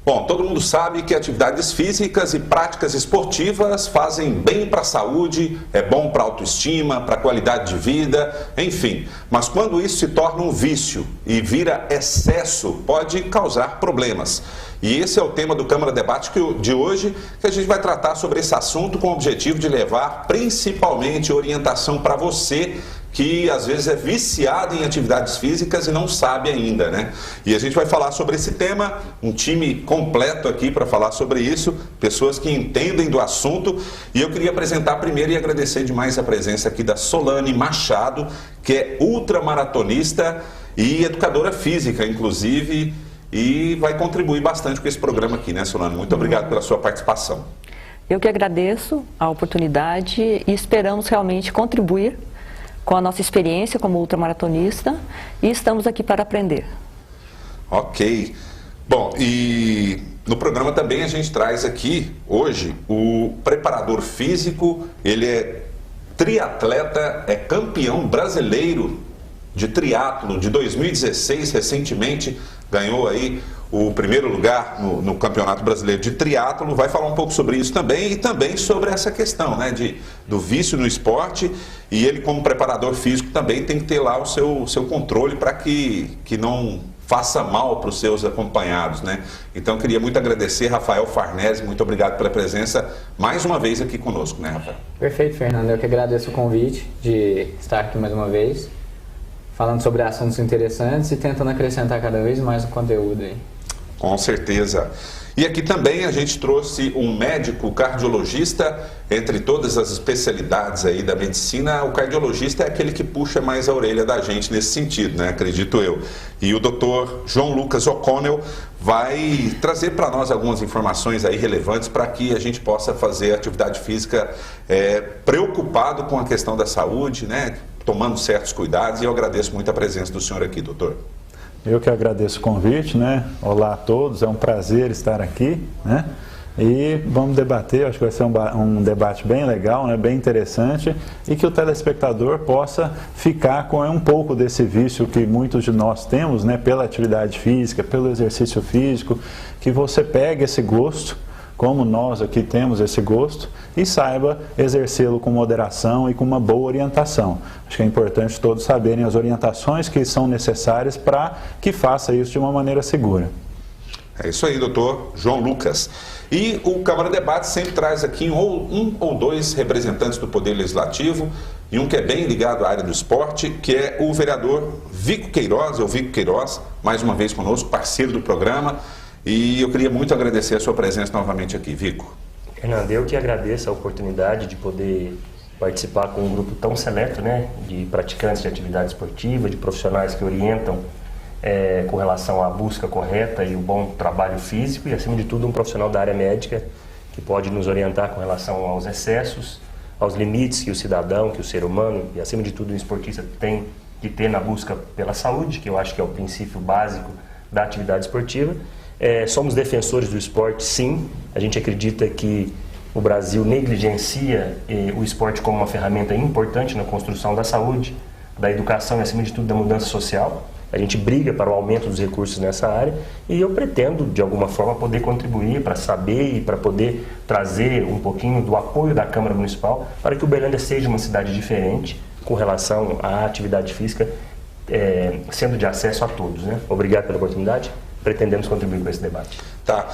Bom, todo mundo sabe que atividades físicas e práticas esportivas fazem bem para a saúde, é bom para a autoestima, para a qualidade de vida, enfim. Mas quando isso se torna um vício e vira excesso, pode causar problemas. E esse é o tema do Câmara Debate de hoje, que a gente vai tratar sobre esse assunto com o objetivo de levar principalmente orientação para você que às vezes é viciado em atividades físicas e não sabe ainda, né? E a gente vai falar sobre esse tema, um time completo aqui para falar sobre isso, pessoas que entendem do assunto. E eu queria apresentar primeiro e agradecer demais a presença aqui da Solane Machado, que é ultramaratonista e educadora física, inclusive, e vai contribuir bastante com esse programa aqui, né, Solane? Muito obrigado pela sua participação. Eu que agradeço a oportunidade e esperamos realmente contribuir com a nossa experiência como ultramaratonista e estamos aqui para aprender. Ok. Bom, e no programa também a gente traz aqui, hoje, o preparador físico, ele é triatleta, é campeão brasileiro de triatlo de 2016, recentemente ganhou aí o primeiro lugar no Campeonato Brasileiro de Triatlo. Vai falar um pouco sobre isso também e também sobre essa questão, né, do vício no esporte. E ele, como preparador físico, também tem que ter lá o seu controle para que não faça mal para os seus acompanhados, né? Então, queria muito agradecer, Rafael Farnese, muito obrigado pela presença mais uma vez aqui conosco, né, Rafael? Perfeito, Fernando. Eu que agradeço o convite de estar aqui mais uma vez, falando sobre assuntos interessantes e tentando acrescentar cada vez mais o conteúdo aí. Com certeza. E aqui também a gente trouxe um médico cardiologista, entre todas as especialidades aí da medicina, o cardiologista é aquele que puxa mais a orelha da gente nesse sentido, né? Acredito eu. E o Dr. João Lucas O'Connell vai trazer para nós algumas informações aí relevantes para que a gente possa fazer atividade física preocupado com a questão da saúde, né? Tomando certos cuidados, e eu agradeço muito a presença do senhor aqui, doutor. Eu que agradeço o convite, né? Olá a todos, é um prazer estar aqui, né? E vamos debater, acho que vai ser um debate bem legal, né? Bem interessante, e que o telespectador possa ficar com um pouco desse vício que muitos de nós temos, né? Pela atividade física, pelo exercício físico, que você pegue esse gosto, como nós aqui temos esse gosto, e saiba exercê-lo com moderação e com uma boa orientação. Acho que é importante todos saberem as orientações que são necessárias para que faça isso de uma maneira segura. É isso aí, doutor João Lucas. E o Câmara Debate sempre traz aqui um ou dois representantes do Poder Legislativo, e um que é bem ligado à área do esporte, que é o vereador Vico Queiroz, mais uma vez conosco, parceiro do programa. E eu queria muito agradecer a sua presença novamente aqui, Vico. Fernando, eu que agradeço a oportunidade de poder participar com um grupo tão seleto, né, de praticantes de atividade esportiva, de profissionais que orientam com relação à busca correta e o bom trabalho físico, e acima de tudo um profissional da área médica que pode nos orientar com relação aos excessos, aos limites que o cidadão, que o ser humano e acima de tudo o esportista tem que ter na busca pela saúde, que eu acho que é o princípio básico da atividade esportiva. Somos defensores do esporte, sim. A gente acredita que o Brasil negligencia o esporte como uma ferramenta importante na construção da saúde, da educação e, acima de tudo, da mudança social. A gente briga para o aumento dos recursos nessa área e eu pretendo, de alguma forma, poder contribuir para saber e para poder trazer um pouquinho do apoio da Câmara Municipal para que Uberlândia seja uma cidade diferente com relação à atividade física, sendo de acesso a todos, né? Obrigado pela oportunidade. Pretendemos contribuir com esse debate. Tá.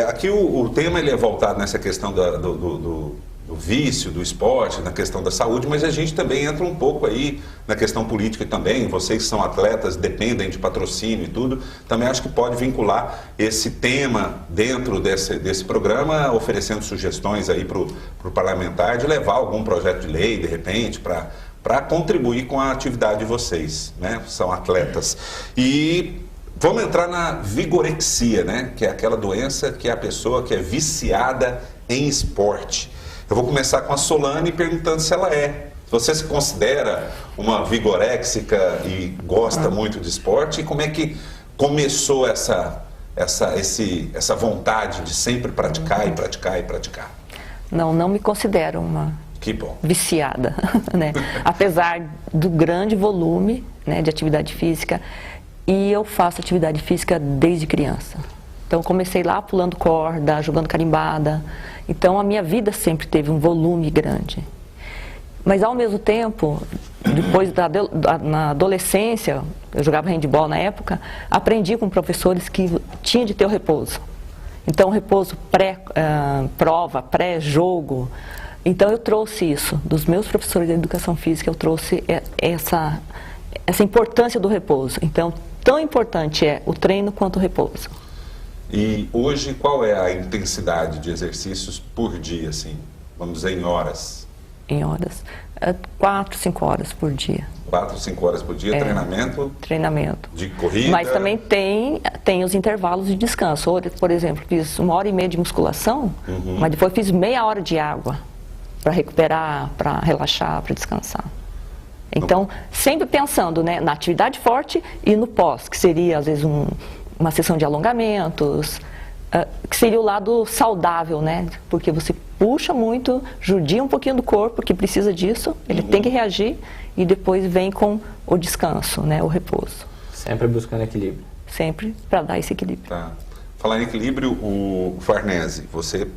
Aqui o tema ele é voltado nessa questão do vício, do esporte, na questão da saúde, mas a gente também entra um pouco aí na questão política também. Vocês que são atletas, dependem de patrocínio e tudo, também acho que pode vincular esse tema dentro desse programa, oferecendo sugestões aí para o parlamentar de levar algum projeto de lei, de repente, para contribuir com a atividade de vocês, né? São atletas. E vamos entrar na vigorexia, né? Que é aquela doença que é a pessoa que é viciada em esporte. Eu vou começar com a Solane perguntando se ela é. Você se considera uma vigoréxica e gosta muito de esporte? E como é que começou essa vontade de sempre praticar e praticar e praticar? Não me considero uma Que bom. viciada, né? Apesar do grande volume, né, de atividade física, e eu faço atividade física desde criança. Então comecei lá pulando corda, jogando carimbada. Então a minha vida sempre teve um volume grande. Mas ao mesmo tempo, depois na adolescência, eu jogava handebol na época, aprendi com professores que tinha de ter o repouso. Então o repouso pré-prova, pré-jogo. Então eu trouxe isso, dos meus professores de educação física, eu trouxe essa importância do repouso. Então, tão importante é o treino quanto o repouso. E hoje, qual é a intensidade de exercícios por dia, assim? Vamos dizer, em horas? Em horas. 4, 5 horas por dia. 4, 5 horas por dia, treinamento? Treinamento. De corrida? Mas também tem os intervalos de descanso. Por exemplo, fiz 1h30 de musculação, mas depois fiz meia hora de água para recuperar, para relaxar, para descansar. Então, sempre pensando, né, na atividade forte e no pós, que seria às vezes uma sessão de alongamentos, que seria o lado saudável, né? Porque você puxa muito, judia um pouquinho do corpo, que precisa disso, ele tem que reagir, e depois vem com o descanso, né, o repouso. Sempre buscando equilíbrio. Sempre para dar esse equilíbrio. Tá. Falar em equilíbrio, o Farnese, você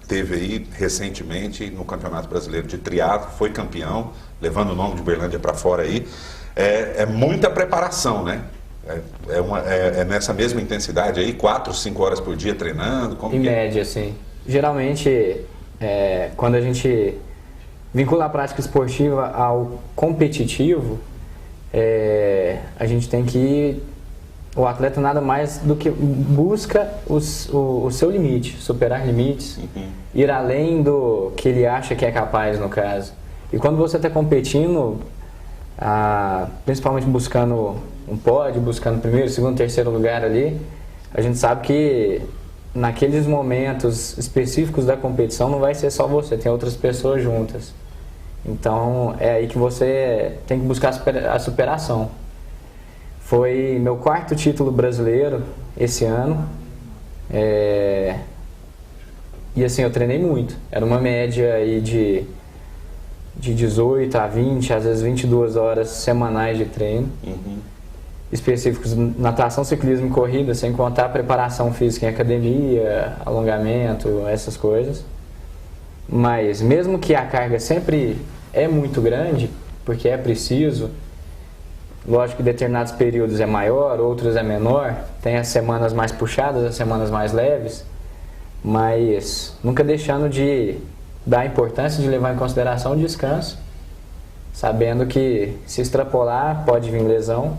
teve aí recentemente no Campeonato Brasileiro de Triatlo, foi campeão, levando o nome de Uberlândia para fora aí. É muita preparação, né? É nessa mesma intensidade aí, 4, 5 horas por dia treinando? Em média, sim. Geralmente, quando a gente vincula a prática esportiva ao competitivo, a gente tem que ir, o atleta nada mais do que busca o seu limite, superar limites, ir além do que ele acha que é capaz, no caso. E quando você está competindo, principalmente buscando um pódio, buscando primeiro, segundo, terceiro lugar ali, a gente sabe que naqueles momentos específicos da competição não vai ser só você, tem outras pessoas juntas. Então é aí que você tem que buscar a superação. Foi meu 4º título brasileiro esse ano. E assim, eu treinei muito. Era uma média aí de 18 a 20, às vezes 22 horas semanais de treino. Específicos, natação, ciclismo e corrida, sem contar a preparação física em academia, alongamento, essas coisas. Mas mesmo que a carga sempre é muito grande, porque é preciso, lógico que em determinados períodos é maior, outros é menor, tem as semanas mais puxadas, as semanas mais leves, mas nunca deixando de dar a importância de levar em consideração o descanso, sabendo que se extrapolar pode vir lesão,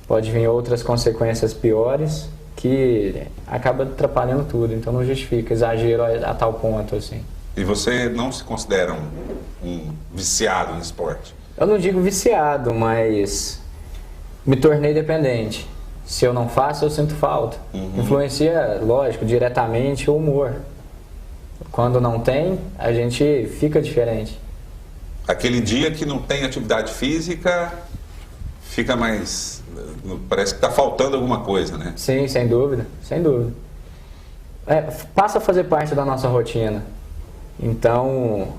pode vir outras consequências piores, que acaba atrapalhando tudo, então não justifica exagero a tal ponto assim. E você não se considera um viciado em esporte? Eu não digo viciado, mas me tornei dependente. Se eu não faço, eu sinto falta. Influencia, lógico, diretamente o humor. Quando não tem, a gente fica diferente. Aquele dia que não tem atividade física, fica mais... Parece que está faltando alguma coisa, né? Sim, sem dúvida, sem dúvida. Passa a fazer parte da nossa rotina. Então,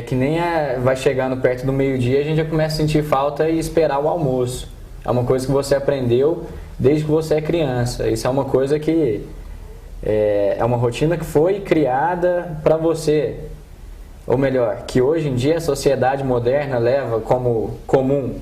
que nem vai chegando perto do meio-dia, a gente já começa a sentir falta e esperar o almoço. É uma coisa que você aprendeu desde que você é criança. Isso é uma coisa que é uma rotina que foi criada para você. Ou melhor, que hoje em dia a sociedade moderna leva como comum.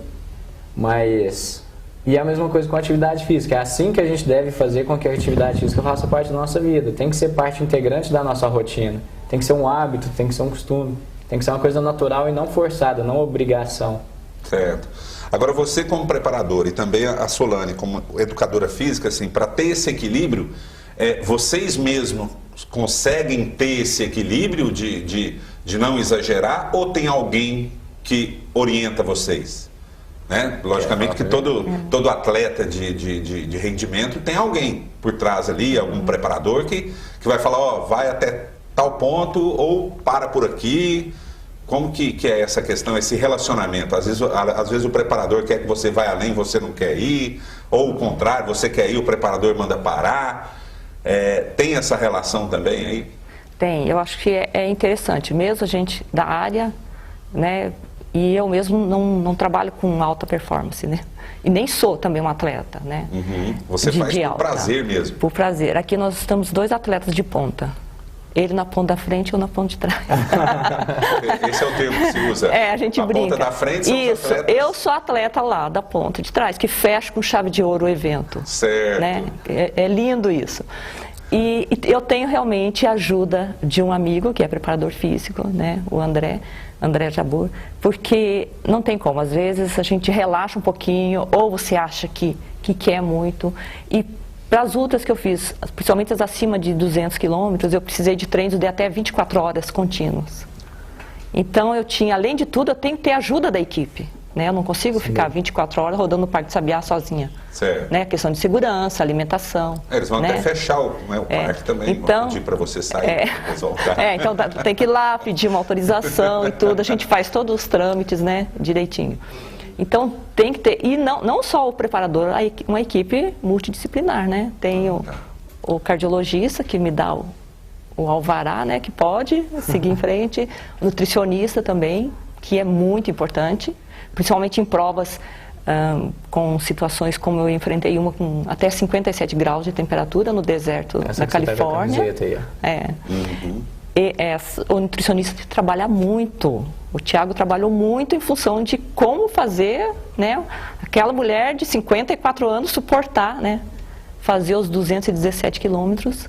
E é a mesma coisa com a atividade física. É assim que a gente deve fazer com que a atividade física faça parte da nossa vida. Tem que ser parte integrante da nossa rotina. Tem que ser um hábito, tem que ser um costume. Tem que ser uma coisa natural e não forçada, não obrigação. Certo. Agora você como preparador e também a Solane como educadora física, assim, para ter esse equilíbrio, vocês mesmos conseguem ter esse equilíbrio de não exagerar ou tem alguém que orienta vocês? Né? Logicamente que todo atleta de rendimento tem alguém por trás ali, algum preparador que vai falar, vai até tal ponto ou para por aqui. Como que é essa questão, esse relacionamento? Às vezes o preparador quer que você vá além, você não quer ir, ou o contrário, você quer ir, o preparador manda parar. Tem essa relação também aí? Tem, eu acho que é interessante, mesmo a gente da área, né, E eu mesmo não trabalho com alta performance, né? E nem sou também um atleta, né? Você faz por prazer mesmo? Por prazer. Aqui nós estamos 2 atletas de ponta. Ele na ponta da frente e eu na ponta de trás. Esse é o termo que se usa. A gente brinca. Na ponta da frente são Isso, os atletas. eu sou atleta lá da ponta de trás, que fecha com chave de ouro o evento. Certo. Né? É lindo isso. E eu tenho realmente a ajuda de um amigo, que é preparador físico, né? O André Jabur, porque não tem como, às vezes a gente relaxa um pouquinho, ou você acha que quer muito, e para as ultras que eu fiz, principalmente as acima de 200 quilômetros, eu precisei de treinos de até 24 horas contínuas. Então eu tinha, além de tudo, eu tenho que ter ajuda da equipe. Né? Eu não consigo ficar 24 horas rodando no Parque do Sabiá sozinha. Certo. Né? Questão de segurança, alimentação. Eles vão até fechar o parque também, então, pedir para você sair, voltar. Então tem que ir lá pedir uma autorização e tudo, a gente faz todos os trâmites, né, direitinho. Então tem que ter, e não só o preparador, uma equipe multidisciplinar, né? Tem o cardiologista que me dá o alvará, né, que pode seguir em frente, o nutricionista também, que é muito importante, principalmente em provas com situações como eu enfrentei uma com até 57 graus de temperatura no deserto da Califórnia. O nutricionista trabalha muito. O Thiago trabalhou muito em função de como fazer, né, aquela mulher de 54 anos suportar, né, fazer os 217 quilômetros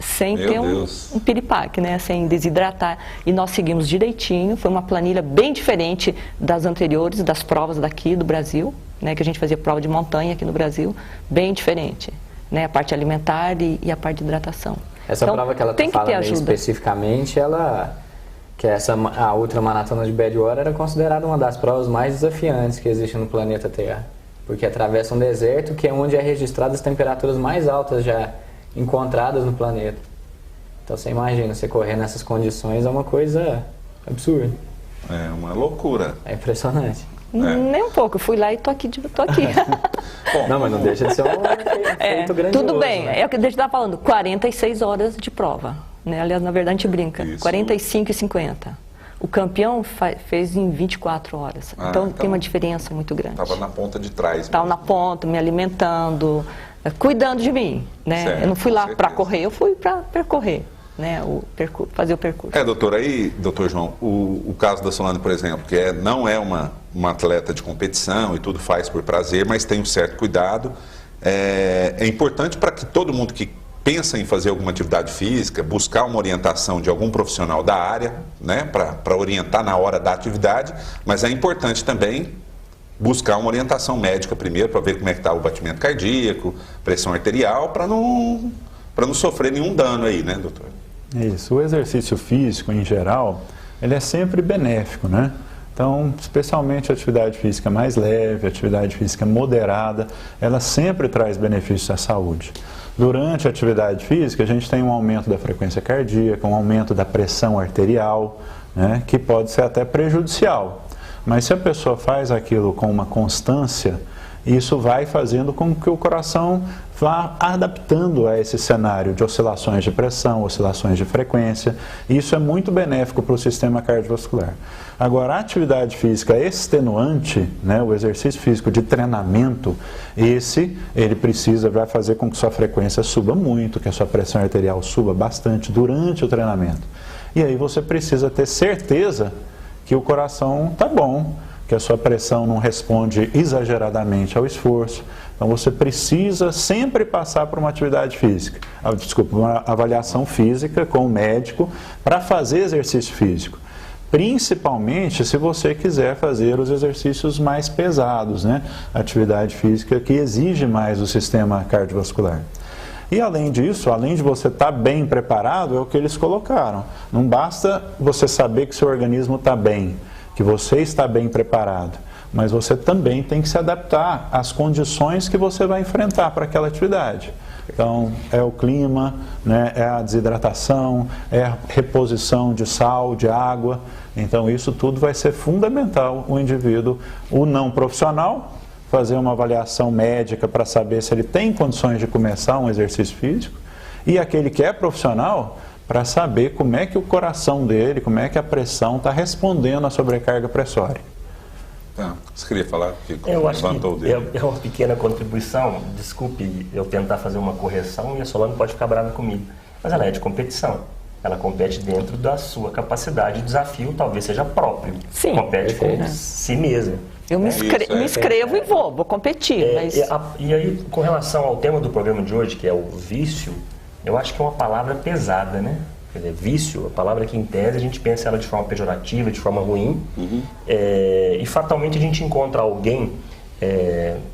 sem ter um piripaque, né, sem desidratar. E nós seguimos direitinho, foi uma planilha bem diferente das anteriores, das provas daqui do Brasil, né, que a gente fazia prova de montanha aqui no Brasil, bem diferente, né, a parte alimentar e a parte de hidratação. Essa então, prova que ela está falando especificamente, a ultramaratona de Badwater era considerada uma das provas mais desafiantes que existem no planeta Terra, porque atravessa um deserto que é onde é registradas as temperaturas mais altas já encontradas no planeta. Então você imagina, você correr nessas condições é uma coisa absurda. É uma loucura. É impressionante. Nem um pouco, eu fui lá e tô aqui. Bom, não, mas não deixa de ser um feito grandioso. Tudo bem, né? É o que a gente estava falando, 46 horas de prova. Né? Aliás, na verdade a gente brinca, 45 e 50. O campeão fez em 24 horas. Então tem uma diferença muito grande. Estava na ponta de trás. Estava na ponta, me alimentando, cuidando de mim. Né? Certo, eu não fui lá para correr, eu fui para percorrer. Né, fazer o percurso. Doutor, aí, doutor João, o caso da Solane, por exemplo, que não é uma atleta de competição e tudo faz por prazer, mas tem um certo cuidado, é importante para que todo mundo que pensa em fazer alguma atividade física, buscar uma orientação de algum profissional da área, né, para orientar na hora da atividade, mas é importante também buscar uma orientação médica primeiro, para ver como é que está o batimento cardíaco, pressão arterial, para não sofrer nenhum dano aí, né, doutor? Isso, o exercício físico em geral, ele é sempre benéfico, né? Então, especialmente a atividade física mais leve, a atividade física moderada, ela sempre traz benefícios à saúde. Durante a atividade física, a gente tem um aumento da frequência cardíaca, um aumento da pressão arterial, né, que pode ser até prejudicial. Mas se a pessoa faz aquilo com uma constância, isso vai fazendo com que o coração vá adaptando a esse cenário de oscilações de pressão, oscilações de frequência. Isso é muito benéfico para o sistema cardiovascular. Agora, a atividade física extenuante, né, o exercício físico de treinamento, ele vai fazer com que sua frequência suba muito, que a sua pressão arterial suba bastante durante o treinamento. E aí você precisa ter certeza que o coração está bom, que a sua pressão não responde exageradamente ao esforço. Então você precisa sempre passar por uma atividade física, uma avaliação física com o médico para fazer exercício físico. Principalmente se você quiser fazer os exercícios mais pesados, né? Atividade física que exige mais o sistema cardiovascular. E além disso, além de você estar bem preparado, é o que eles colocaram. Não basta você saber que seu organismo está bem, que você está bem preparado, mas você também tem que se adaptar às condições que você vai enfrentar para aquela atividade. Então, é o clima, né, é a desidratação, é a reposição de sal, de água. Então, isso tudo vai ser fundamental o indivíduo, o não profissional, fazer uma avaliação médica para saber se ele tem condições de começar um exercício físico, e aquele que é profissional, para saber como é que o coração dele, como é que a pressão está respondendo à sobrecarga pressória. Você queria falar? Eu acho que é uma pequena contribuição. Desculpe eu tentar fazer uma correção e a Solane pode ficar brava comigo. Mas ela é de competição. Ela compete dentro da sua capacidade. O desafio talvez seja próprio. Sim. Compete com si mesma. Eu me inscrevo e vou competir. E aí, com relação ao tema do programa de hoje, que é o vício, eu acho que é uma palavra pesada, né? Quer dizer, vício, a palavra que em tese a gente pensa ela de forma pejorativa, de forma ruim, e fatalmente a gente encontra alguém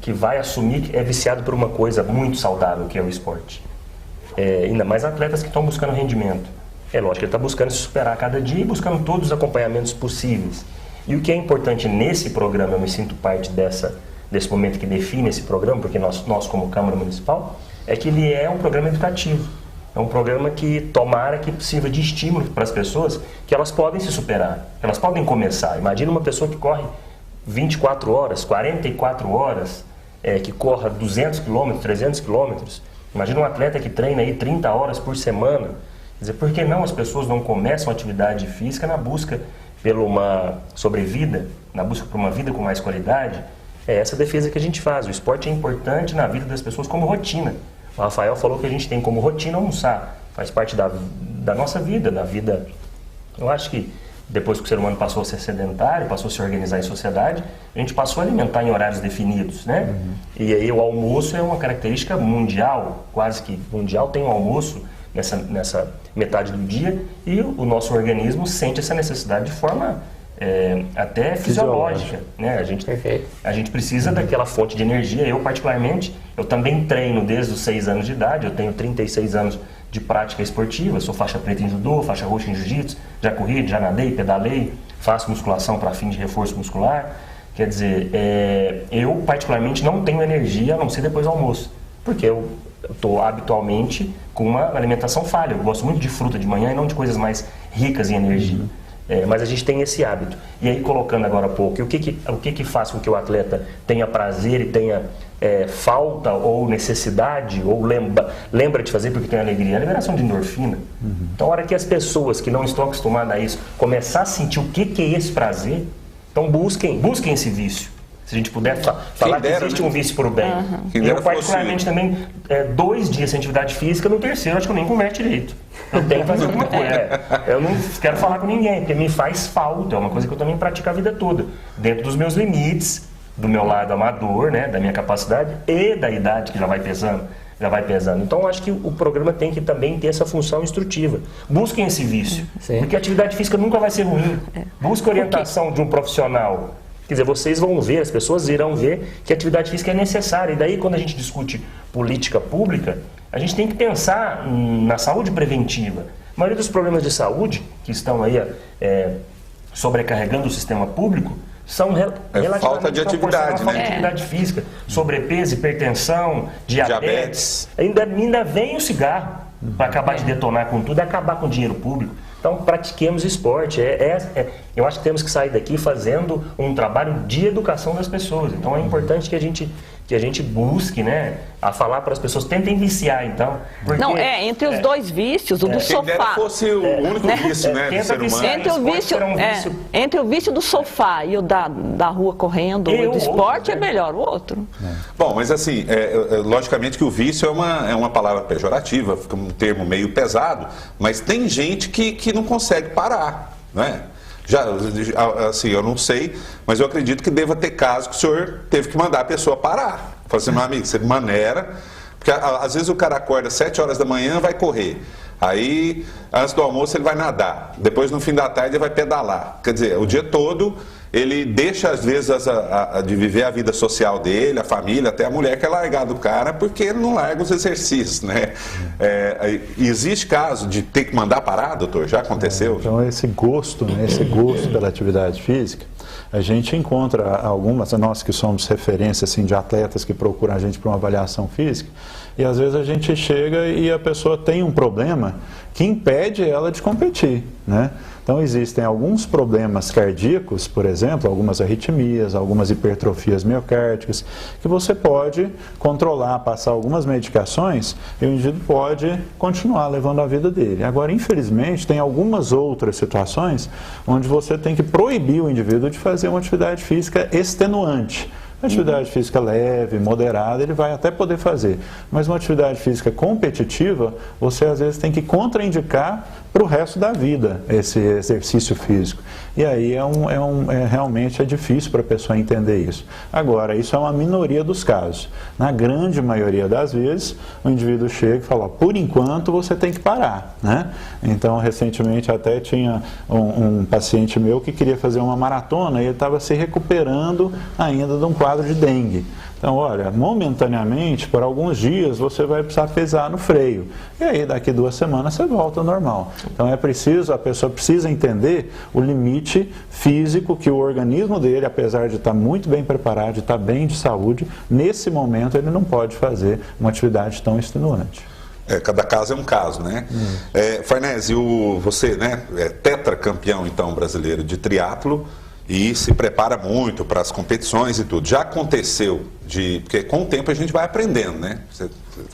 que vai assumir que é viciado por uma coisa muito saudável, que é o esporte. Ainda mais atletas que estão buscando rendimento. É lógico que ele está buscando se superar a cada dia e buscando todos os acompanhamentos possíveis. E o que é importante nesse programa, eu me sinto parte desse momento que define esse programa, porque nós como Câmara Municipal, é que ele é um programa educativo. É um programa que tomara que sirva de estímulo para as pessoas, que elas podem se superar, que elas podem começar. Imagina uma pessoa que corre 24 horas, 44 horas, que corra 200 quilômetros, 300 quilômetros. Imagina um atleta que treina aí 30 horas por semana. Quer dizer, por que não as pessoas não começam a atividade física na busca por uma sobrevida, na busca por uma vida com mais qualidade? É essa defesa que a gente faz. O esporte é importante na vida das pessoas como rotina. O Rafael falou que a gente tem como rotina almoçar. Faz parte da nossa vida, da vida. Eu acho que depois que o ser humano passou a ser sedentário, passou a se organizar em sociedade, a gente passou a alimentar em horários definidos, né? E aí o almoço é uma característica mundial, quase que mundial, tem um almoço nessa metade do dia e o nosso organismo sente essa necessidade de forma até fisiológica, né? A gente precisa daquela fonte de energia. Eu particularmente, eu também treino desde os 6 anos de idade, eu tenho 36 anos de prática esportiva, sou faixa preta em judô, faixa roxa em jiu-jitsu, já corri, já nadei, pedalei, faço musculação para fim de reforço muscular. Quer dizer, eu particularmente não tenho energia a não ser depois do almoço, porque eu estou habitualmente com uma alimentação falha. Eu gosto muito de fruta de manhã e não de coisas mais ricas em energia. Mas a gente tem esse hábito. E aí, colocando agora há pouco, o que faz com que o atleta tenha prazer e tenha falta ou necessidade, ou lembra de fazer porque tem alegria? A liberação de endorfina. Então, a hora que as pessoas que não estão acostumadas a isso começar a sentir o que é esse prazer, então busquem esse vício. Se a gente puder falar que existe um vício para o bem. Eu particularmente também, 2 dias sem atividade física, no terceiro acho que eu nem converso direito. Eu tenho que fazer alguma coisa. Eu não quero falar com ninguém, porque me faz falta. É uma coisa que eu também pratico a vida toda. Dentro dos meus limites, do meu lado amador, né, da minha capacidade e da idade que já vai pesando. Então, eu acho que o programa tem que também ter essa função instrutiva. Busquem esse vício, porque a atividade física nunca vai ser ruim. Busque a orientação de um profissional. Quer dizer, vocês vão ver, as pessoas irão ver que a atividade física é necessária. E daí, quando a gente discute política pública, a gente tem que pensar na saúde preventiva. A maioria dos problemas de saúde que estão aí sobrecarregando o sistema público são relativamente falta de atividade, falta de atividade física, sobrepeso, hipertensão, diabetes. Ainda vem o cigarro para acabar de detonar com tudo e acabar com o dinheiro público. Então, pratiquemos esporte. Eu acho que temos que sair daqui fazendo um trabalho de educação das pessoas. Então, é importante que a gente busque, né, a falar para as pessoas, tentem viciar, então. Porque, não, entre os dois vícios, o do sofá. Quem dera fosse o único vício, né, do ser humano. Entre o vício do sofá e o da rua correndo, o do esporte, é melhor o outro. Bom, mas assim, logicamente que o vício é uma palavra pejorativa, fica um termo meio pesado, mas tem gente que não consegue parar, né? Assim, eu não sei, mas eu acredito que deva ter casos que o senhor teve que mandar a pessoa parar. Falar assim, meu amigo, você maneira, porque às vezes o cara acorda às 7 horas da manhã, vai correr. Aí, antes do almoço, ele vai nadar. Depois, no fim da tarde, ele vai pedalar. Quer dizer, o dia todo, ele deixa, às vezes, de viver a vida social dele, a família, até a mulher que é largada do cara, porque ele não larga os exercícios, né? Existe caso de ter que mandar parar, doutor? Já aconteceu? Então, esse gosto, né, pela atividade física, a gente encontra algumas, nós que somos referência assim, de atletas que procuram a gente para uma avaliação física, E às vezes a gente chega e a pessoa tem um problema que impede ela de competir, né? Então existem alguns problemas cardíacos, por exemplo, algumas arritmias, algumas hipertrofias miocárdicas, que você pode controlar, passar algumas medicações e o indivíduo pode continuar levando a vida dele. Agora, infelizmente, tem algumas outras situações onde você tem que proibir o indivíduo de fazer uma atividade física extenuante. Atividade física leve, moderada, ele vai até poder fazer. Mas uma atividade física competitiva, você às vezes tem que contraindicar para o resto da vida esse exercício físico. E aí realmente é difícil para a pessoa entender isso. Agora, isso é uma minoria dos casos. Na grande maioria das vezes, o indivíduo chega e fala, ó, por enquanto você tem que parar, né? Então, recentemente até tinha um paciente meu que queria fazer uma maratona e ele estava se recuperando ainda de um quadro de dengue. Então, olha, momentaneamente, por alguns dias, você vai precisar pesar no freio. E aí, daqui 2 semanas, você volta ao normal. Então, a pessoa precisa entender o limite físico que o organismo dele, apesar de estar muito bem preparado, de estar bem de saúde, nesse momento ele não pode fazer uma atividade tão extenuante. Cada caso é um caso, né? Farnese, você, né, é tetracampeão, então, brasileiro de triatlo, e se prepara muito para as competições e tudo. Já aconteceu porque com o tempo a gente vai aprendendo, né? Você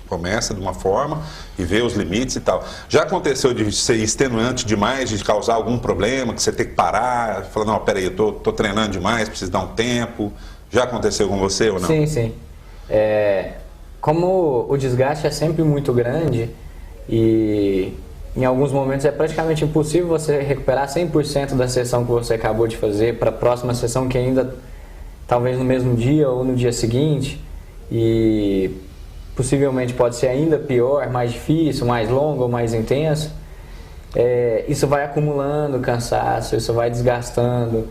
começa de uma forma e vê os limites e tal. Já aconteceu de ser extenuante demais, de causar algum problema, que você tem que parar, falar, não, peraí, eu tô treinando demais, preciso dar um tempo. Já aconteceu com você ou não? Sim, sim. Como o desgaste é sempre muito grande e em alguns momentos é praticamente impossível você recuperar 100% da sessão que você acabou de fazer para a próxima sessão, que ainda talvez no mesmo dia ou no dia seguinte, e possivelmente pode ser ainda pior, mais difícil, mais longo ou mais intenso. Isso vai acumulando cansaço, isso vai desgastando.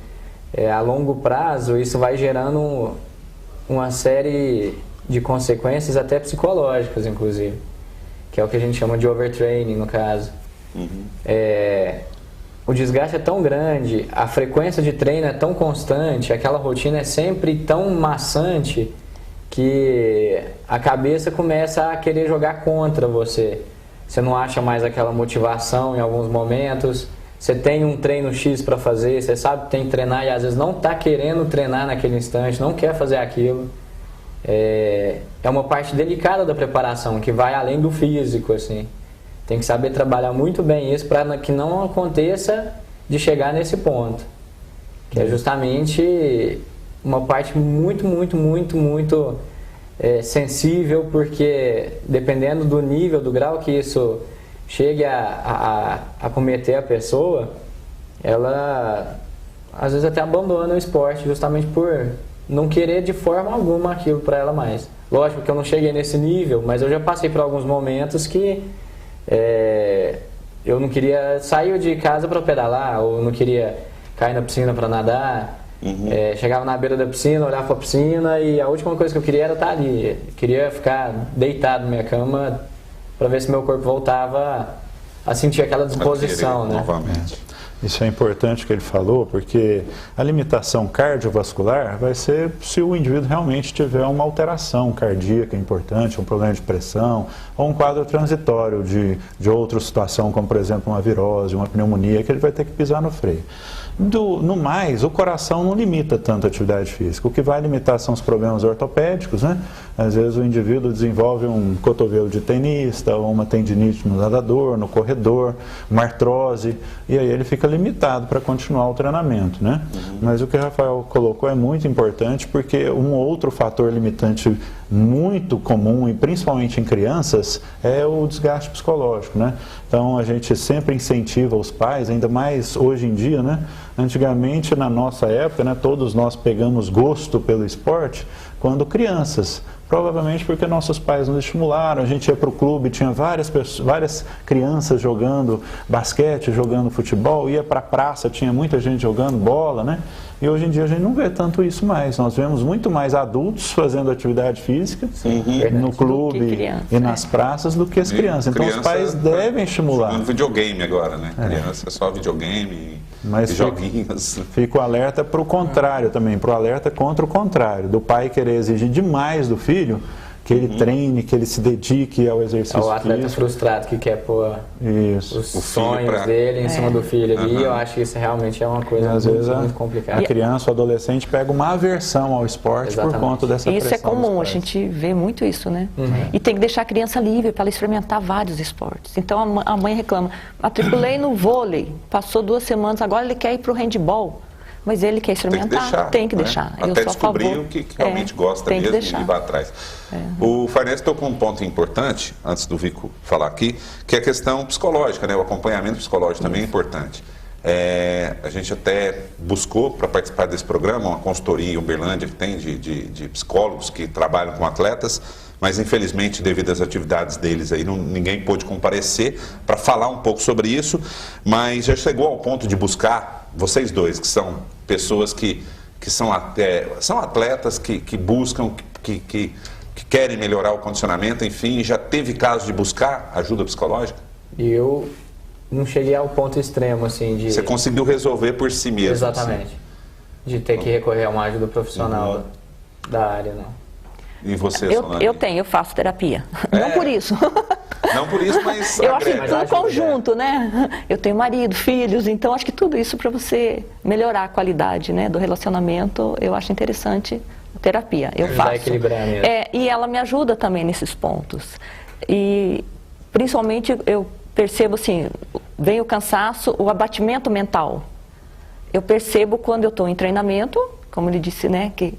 A longo prazo, isso vai gerando uma série de consequências até psicológicas, inclusive, que é o que a gente chama de overtraining, no caso. O desgaste é tão grande, a frequência de treino é tão constante, aquela rotina é sempre tão maçante, que a cabeça começa a querer jogar contra você. Você não acha mais aquela motivação em alguns momentos, você tem um treino X para fazer, você sabe que tem que treinar e às vezes não está querendo treinar naquele instante, não quer fazer aquilo. É uma parte delicada da preparação, que vai além do físico, assim. Tem que saber trabalhar muito bem isso para que não aconteça de chegar nesse ponto. Que é justamente uma parte muito sensível, porque dependendo do nível, do grau que isso chegue a cometer a pessoa, ela às vezes até abandona o esporte justamente por não querer de forma alguma aquilo para ela mais. Lógico que eu não cheguei nesse nível, mas eu já passei por alguns momentos que eu não queria sair de casa para pedalar, ou não queria cair na piscina para nadar. Chegava na beira da piscina, olhava para a piscina e a última coisa que eu queria era estar ali. Eu queria ficar deitado na minha cama para ver se meu corpo voltava a sentir aquela disposição, né? Novamente. Isso é importante que ele falou, porque a limitação cardiovascular vai ser se o indivíduo realmente tiver uma alteração cardíaca importante, um problema de pressão, ou um quadro transitório de outra situação, como por exemplo uma virose, uma pneumonia, que ele vai ter que pisar no freio. No mais, o coração não limita tanto a atividade física. O que vai limitar são os problemas ortopédicos, né? Às vezes o indivíduo desenvolve um cotovelo de tenista, ou uma tendinite no nadador, no corredor, uma artrose, e aí ele fica limitado para continuar o treinamento, né? Mas o que o Rafael colocou é muito importante, porque um outro fator limitante muito comum, e principalmente em crianças, é o desgaste psicológico, né? Então a gente sempre incentiva os pais, ainda mais hoje em dia, né? Antigamente, na nossa época, né, todos nós pegamos gosto pelo esporte quando crianças. Provavelmente porque nossos pais nos estimularam, a gente ia para o clube, tinha várias crianças jogando basquete, jogando futebol, ia para a praça, tinha muita gente jogando bola, né? E hoje em dia a gente não vê tanto isso mais. Nós vemos muito mais adultos fazendo atividade física no clube e nas praças do que as crianças. Então os pais devem estimular. Jogando videogame agora, né? Criança é só videogame e joguinhos. Fico alerta para o contrário também, para o alerta contra o contrário, do pai querer exigir demais do filho, que ele treine, que ele se dedique ao exercício O atleta físico. frustrado que quer pôr Isso. os sonhos dele em cima do filho ali, eu acho que isso realmente é uma coisa Às vezes muito complicada. a criança ou adolescente pega uma aversão ao esporte por conta dessa Isso é pressão dos comum, a pais. gente vê muito isso, né? E tem que deixar a criança livre para ela experimentar vários esportes. Então a mãe reclama, matriculei no vôlei, passou 2 semanas, agora ele quer ir para o handball. Mas ele quer experimentar, tem que deixar. Até eu sou a descobrir favor. o que realmente gosta tem que mesmo deixar. e vá atrás. O Farnese tocou um ponto importante, antes do Vico falar aqui, que é a questão psicológica, né? O acompanhamento psicológico também é importante. A gente até buscou, para participar desse programa, uma consultoria em Uberlândia que tem de psicólogos que trabalham com atletas, mas infelizmente, devido às atividades deles aí, ninguém pôde comparecer para falar um pouco sobre isso, mas já chegou ao ponto de buscar, vocês dois, que são pessoas que são atletas, que buscam, que querem melhorar o condicionamento, enfim, já teve caso de buscar ajuda psicológica? E eu não cheguei ao ponto extremo, assim, de... Você conseguiu resolver por si mesmo? Exatamente. Assim. De ter que recorrer a uma ajuda profissional da área, não. E você, eu faço terapia. Não por isso. Não por isso, mas eu acho que agrega. tudo conjunto, né? Eu tenho marido, filhos, então acho que tudo isso para você melhorar a qualidade, né, do relacionamento, eu acho interessante a terapia. Eu faço. Equilibrar mesmo. E ela me ajuda também nesses pontos. E principalmente eu percebo assim, vem o cansaço, o abatimento mental. Eu percebo quando eu estou em treinamento, como ele disse, né, que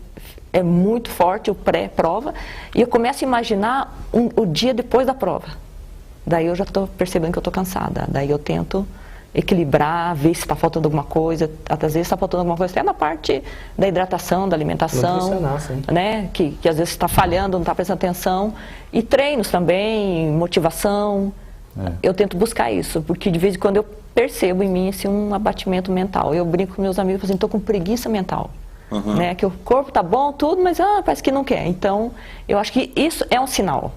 é muito forte o pré-prova, e eu começo a imaginar o dia depois da prova. Daí eu já estou percebendo que eu estou cansada. Daí eu tento equilibrar, ver se está faltando alguma coisa. Às vezes está faltando alguma coisa até na parte da hidratação, da alimentação, né? Que às vezes está falhando, não está prestando atenção. E treinos também, motivação. Eu tento buscar isso, porque de vez em quando eu percebo em mim assim, um abatimento mental. Eu brinco com meus amigos, assim, estou com preguiça mental. Né? Que o corpo tá bom, tudo, mas parece que não quer. Então, eu acho que isso é um sinal.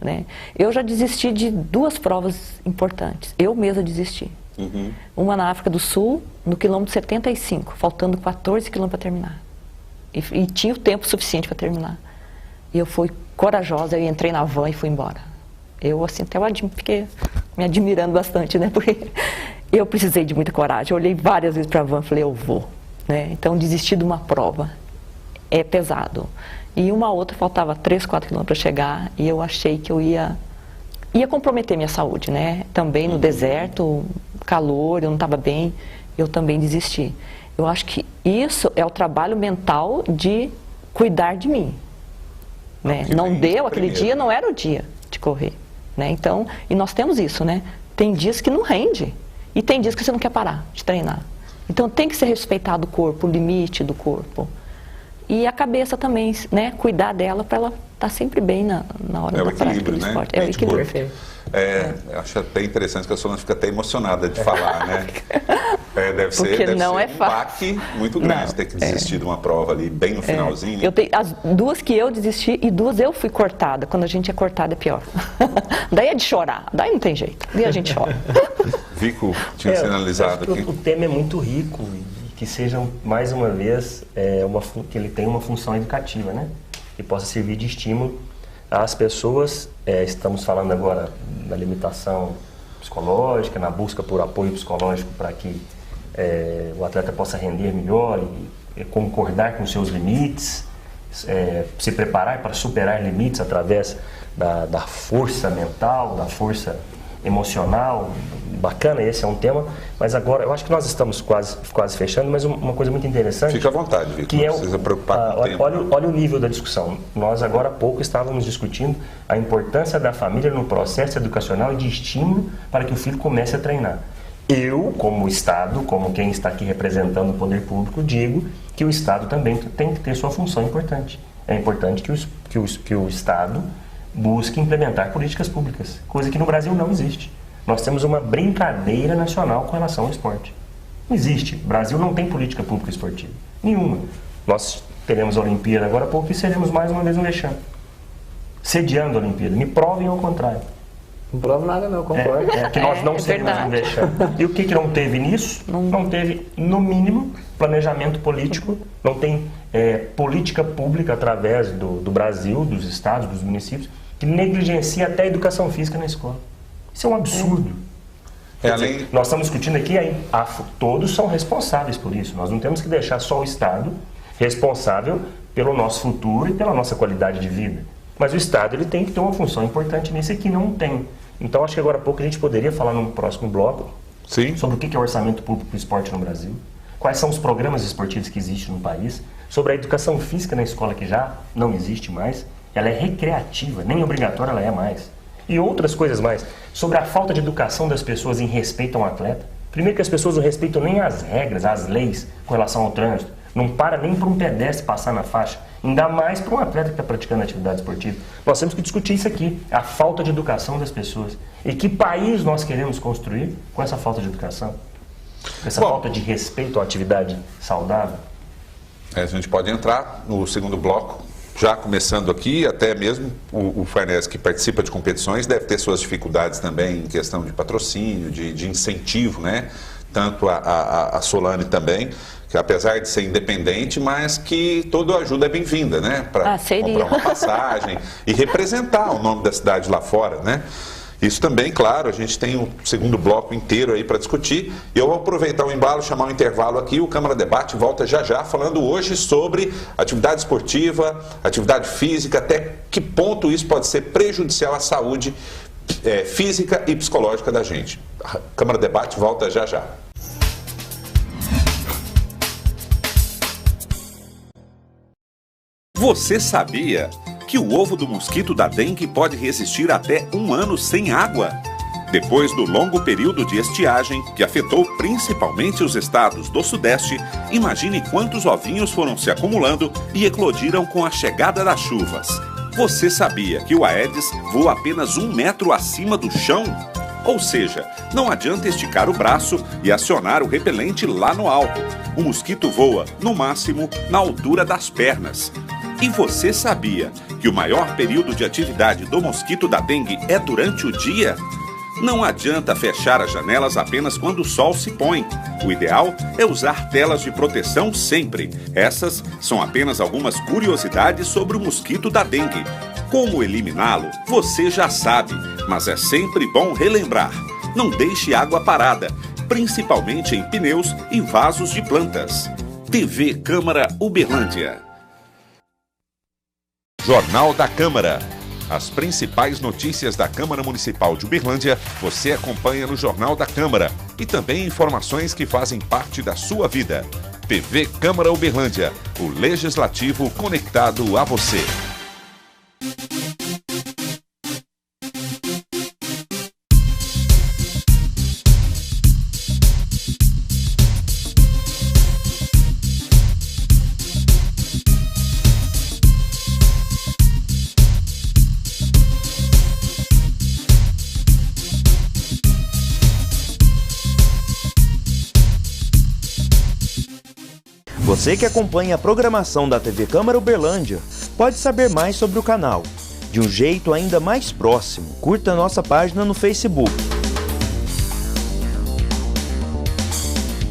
Né? Eu já desisti de 2 provas importantes. Eu mesma desisti. Uma na África do Sul, no quilômetro 75, faltando 14 quilômetros para terminar. E tinha o tempo suficiente para terminar. E eu fui corajosa, eu entrei na van e fui embora. Eu, assim, até fiquei me admirando bastante, né? Porque eu precisei de muita coragem. Eu olhei várias vezes para a van e falei, eu vou. Né? Então, desistir de uma prova é pesado. E uma outra, faltava 3, 4 quilômetros para chegar, e eu achei que eu ia comprometer minha saúde, né? Também no deserto, calor, eu não estava bem, eu também desisti. Eu acho que isso é o trabalho mental de cuidar de mim. Né? Não deu, aquele dia não era o dia de correr. Né? Então, e nós temos isso, né? Tem dias que não rende, e tem dias que você não quer parar de treinar. Então tem que ser respeitado o corpo, o limite do corpo. E a cabeça também, né? Cuidar dela para ela estar sempre bem na hora da prática do esporte. É o equilíbrio. Acho até interessante que a Solange fica até emocionada de falar, né? Deve ser um baque muito grande ter que desistir de uma prova ali, bem no finalzinho. Eu tenho as 2 que eu desisti e 2 eu fui cortada. Quando a gente é cortada é pior. Daí é de chorar, daí não tem jeito. Daí a gente chora. Vico tinha sinalizado aqui. O tema é muito rico e que seja, mais uma vez, que ele tenha uma função educativa, né? Que possa servir de estímulo às pessoas. Estamos falando agora da limitação psicológica, na busca por apoio psicológico para que o atleta possa render melhor e concordar com seus limites, se preparar para superar limites através da força mental, da força emocional. Bacana, esse é um tema, mas agora eu acho que nós estamos quase fechando, mas uma coisa muito interessante... Fica à vontade, Vitor, que não precisa preocupar com o tempo. Olha o nível da discussão. Nós agora há pouco estávamos discutindo a importância da família no processo educacional e de estímulo para que o filho comece a treinar. Eu, como Estado, como quem está aqui representando o poder público, digo que o Estado também tem que ter sua função importante. É importante que o Estado busque implementar políticas públicas, coisa que no Brasil não existe. Nós temos uma brincadeira nacional com relação ao esporte. Não existe. O Brasil não tem política pública esportiva. Nenhuma. Nós teremos a Olimpíada agora há pouco e seremos mais uma vez um vexame. Sediando a Olimpíada. Me provem ao contrário. Não provo nada não, concordo. Que nós não seremos um vexame. E o que não teve nisso? Não teve, no mínimo, planejamento político, não tem política pública através do Brasil, dos estados, dos municípios, que negligencia até a educação física na escola. Isso é um absurdo. Nós estamos discutindo aqui, todos são responsáveis por isso. Nós não temos que deixar só o Estado responsável pelo nosso futuro e pela nossa qualidade de vida. Mas o Estado ele tem que ter uma função importante nisso e que não tem. Então acho que agora há pouco a gente poderia falar num próximo bloco sobre o que é o orçamento público para o esporte no Brasil, quais são os programas esportivos que existem no país, sobre a educação física na escola que já não existe mais, ela é recreativa, nem obrigatória ela é mais. E outras coisas mais, sobre a falta de educação das pessoas em respeito a um atleta. Primeiro que as pessoas não respeitam nem as regras, as leis com relação ao trânsito, não para nem para um pedestre passar na faixa, ainda mais para um atleta que está praticando atividade esportiva. Nós temos que discutir isso aqui, a falta de educação das pessoas. E que país nós queremos construir com essa falta de educação? Essa falta de respeito à atividade saudável? A gente pode entrar no segundo bloco, já começando aqui, até mesmo o Farnese, que participa de competições, deve ter suas dificuldades também em questão de patrocínio, de incentivo, né? Tanto a Solane também, que apesar de ser independente, mas que toda ajuda é bem-vinda, né? Para comprar uma passagem e representar o nome da cidade lá fora, né? Isso também, claro, a gente tem o segundo bloco inteiro aí para discutir. E eu vou aproveitar o embalo, chamar um intervalo aqui. O Câmara Debate volta já, falando hoje sobre atividade esportiva, atividade física, até que ponto isso pode ser prejudicial à saúde física e psicológica da gente. A Câmara Debate volta já. Você sabia que o ovo do mosquito da dengue pode resistir até 1 ano sem água? Depois do longo período de estiagem, que afetou principalmente os estados do Sudeste, imagine quantos ovinhos foram se acumulando e eclodiram com a chegada das chuvas. Você sabia que o Aedes voa apenas 1 metro acima do chão? Ou seja, não adianta esticar o braço e acionar o repelente lá no alto. O mosquito voa, no máximo, na altura das pernas. E você sabia que o maior período de atividade do mosquito da dengue é durante o dia? Não adianta fechar as janelas apenas quando o sol se põe. O ideal é usar telas de proteção sempre. Essas são apenas algumas curiosidades sobre o mosquito da dengue. Como eliminá-lo, você já sabe, mas é sempre bom relembrar. Não deixe água parada, principalmente em pneus e vasos de plantas. TV Câmara Uberlândia. Jornal da Câmara. As principais notícias da Câmara Municipal de Uberlândia você acompanha no Jornal da Câmara e também informações que fazem parte da sua vida. TV Câmara Uberlândia, o Legislativo conectado a você. Você que acompanha a programação da TV Câmara Uberlândia pode saber mais sobre o canal, de um jeito ainda mais próximo. Curta a nossa página no Facebook.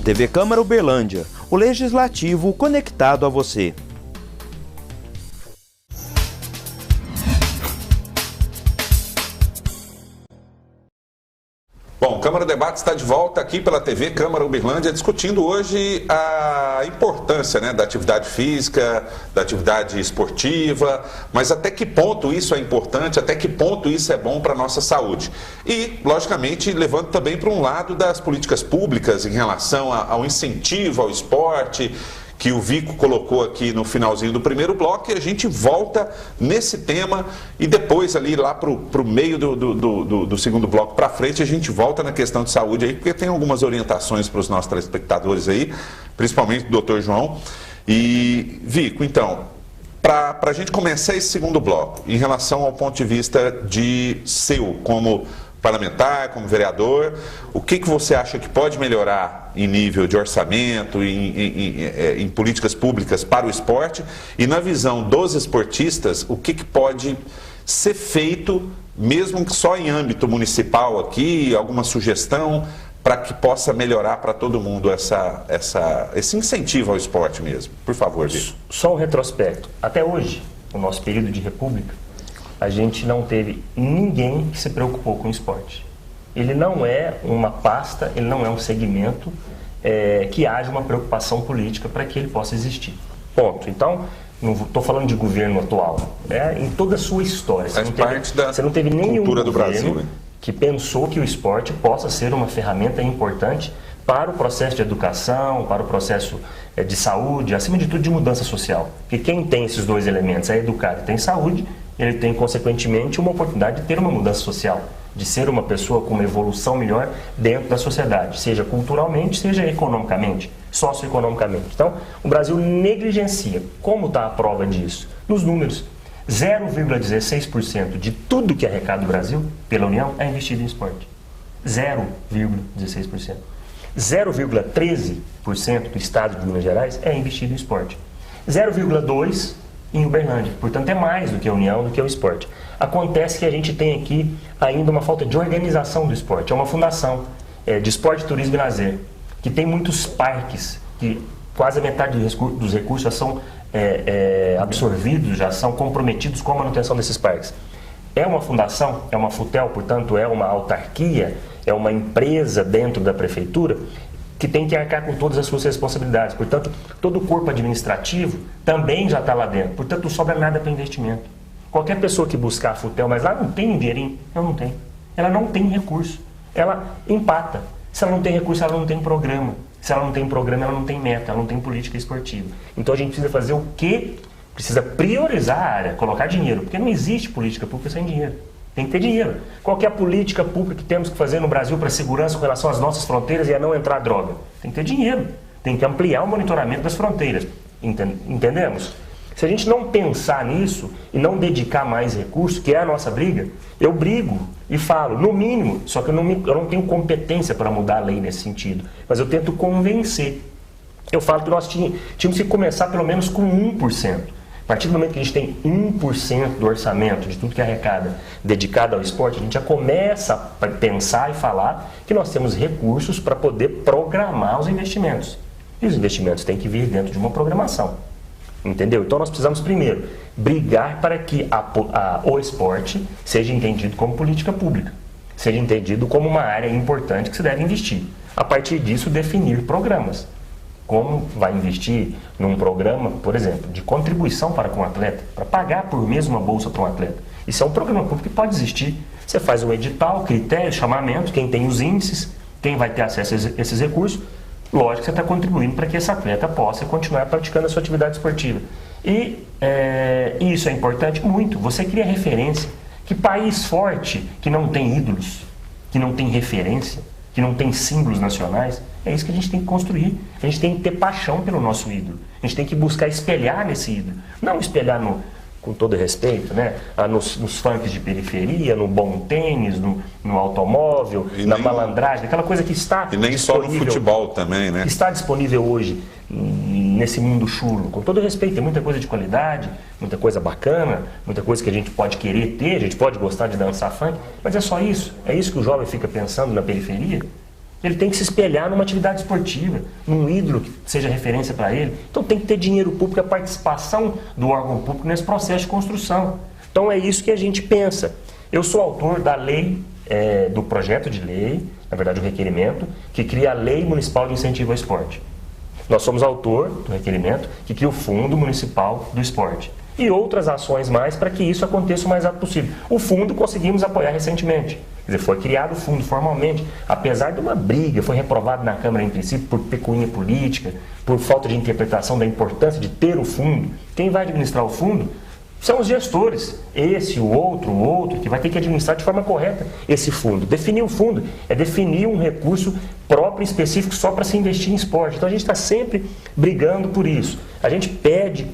TV Câmara Uberlândia, o Legislativo conectado a você. Bom, Câmara Debate está de volta aqui pela TV Câmara Uberlândia, discutindo hoje a importância, né, da atividade física, da atividade esportiva, mas até que ponto isso é importante, até que ponto isso é bom para a nossa saúde. E, logicamente, levando também para um lado das políticas públicas em relação ao incentivo ao esporte, que o Vico colocou aqui no finalzinho do primeiro bloco, e a gente volta nesse tema e depois ali lá para o meio do segundo bloco para frente a gente volta na questão de saúde aí, porque tem algumas orientações para os nossos telespectadores aí, principalmente do Dr. João. E Vico, então, para a gente começar esse segundo bloco, em relação ao ponto de vista de seu como parlamentar, como vereador, o que você acha que pode melhorar em nível de orçamento, em políticas públicas para o esporte, e na visão dos esportistas, o que pode ser feito, mesmo que só em âmbito municipal aqui, alguma sugestão para que possa melhorar para todo mundo esse incentivo ao esporte mesmo? Por favor, Vitor. Só um retrospecto. Até hoje, no nosso período de república, a gente não teve ninguém que se preocupou com o esporte. Ele não é uma pasta, ele não é um segmento que haja uma preocupação política para que ele possa existir. Ponto. Então, não estou falando de governo atual. Em toda a sua história. Você não teve nenhum cultura do governo Brasil, né? que pensou que o esporte possa ser uma ferramenta importante para o processo de educação, para o processo de saúde, acima de tudo de mudança social. Porque quem tem esses dois elementos, é educado e tem saúde, ele tem, consequentemente, uma oportunidade de ter uma mudança social, de ser uma pessoa com uma evolução melhor dentro da sociedade, seja culturalmente, seja economicamente, socioeconomicamente. Então, o Brasil negligencia. Como está a prova disso? Nos números. 0,16% de tudo que arrecada o Brasil pela União é investido em esporte. 0,16%. 0,13% do estado de Minas Gerais é investido em esporte. 0,2% em Uberlândia. Portanto, é mais do que a União, do que o esporte. Acontece que a gente tem aqui ainda uma falta de organização do esporte. É uma fundação de esporte, turismo e lazer, que tem muitos parques, que quase a metade dos recursos já são absorvidos, já são comprometidos com a manutenção desses parques. É uma fundação, é uma FUTEL, portanto é uma autarquia, é uma empresa dentro da prefeitura que tem que arcar com todas as suas responsabilidades. Portanto, todo o corpo administrativo também já está lá dentro. Portanto, não sobra nada para investimento. Qualquer pessoa que buscar a FUTEL, mas lá não tem um dinheirinho, não tem. Ela não tem recurso. Ela empata. Se ela não tem recurso, ela não tem programa. Se ela não tem programa, ela não tem meta, ela não tem política esportiva. Então a gente precisa fazer o quê? Precisa priorizar a área, colocar dinheiro, porque não existe política pública sem dinheiro. Tem que ter dinheiro. Qual que é a política pública que temos que fazer no Brasil para segurança com relação às nossas fronteiras e a não entrar droga? Tem que ter dinheiro. Tem que ampliar o monitoramento das fronteiras. Entendemos? Se a gente não pensar nisso e não dedicar mais recursos, que é a nossa briga, eu brigo e falo, no mínimo, só que eu não tenho competência para mudar a lei nesse sentido, mas eu tento convencer. Eu falo que nós tínhamos que começar pelo menos com 1%. A partir do momento que a gente tem 1% do orçamento, de tudo que arrecada, dedicado ao esporte, a gente já começa a pensar e falar que nós temos recursos para poder programar os investimentos. E os investimentos têm que vir dentro de uma programação. Entendeu? Então nós precisamos primeiro brigar para que o esporte seja entendido como política pública, seja entendido como uma área importante que se deve investir. A partir disso, definir programas. Como vai investir num programa, por exemplo, de contribuição para com o atleta, para pagar por mês uma bolsa para um atleta. Isso é um programa público que pode existir. Você faz um edital, critério, chamamento, quem tem os índices, quem vai ter acesso a esses recursos. Lógico que você está contribuindo para que esse atleta possa continuar praticando a sua atividade esportiva. E isso é importante muito. Você cria referência. Que país forte que não tem ídolos, que não tem referência, que não tem símbolos nacionais, é isso que a gente tem que construir. A gente tem que ter paixão pelo nosso ídolo. A gente tem que buscar espelhar nesse ídolo. Não espelhar com todo respeito, né? Nos funks de periferia, no bom tênis, no automóvel, na malandragem, aquela coisa que está e nem disponível, só no futebol também, né? Está disponível hoje nesse mundo chulo. Com todo respeito, tem muita coisa de qualidade, muita coisa bacana, muita coisa que a gente pode querer ter, a gente pode gostar de dançar funk, mas é só isso. É isso que o jovem fica pensando na periferia. Ele tem que se espelhar numa atividade esportiva, num ídolo que seja referência para ele. Então tem que ter dinheiro público, a participação do órgão público nesse processo de construção. Então é isso que a gente pensa. Eu sou autor da lei, do projeto de lei, na verdade o requerimento, que cria a Lei Municipal de Incentivo ao Esporte. Nós somos autor do requerimento que cria o Fundo Municipal do Esporte. E outras ações mais para que isso aconteça o mais rápido possível. O fundo conseguimos apoiar recentemente. Quer dizer, foi criado o fundo formalmente, apesar de uma briga, foi reprovado na Câmara em princípio por pecuinha política, por falta de interpretação da importância de ter o fundo. Quem vai administrar o fundo são os gestores, esse, o outro, que vai ter que administrar de forma correta esse fundo. Definir o fundo é definir um recurso próprio e específico só para se investir em esporte. Então a gente está sempre brigando por isso. A gente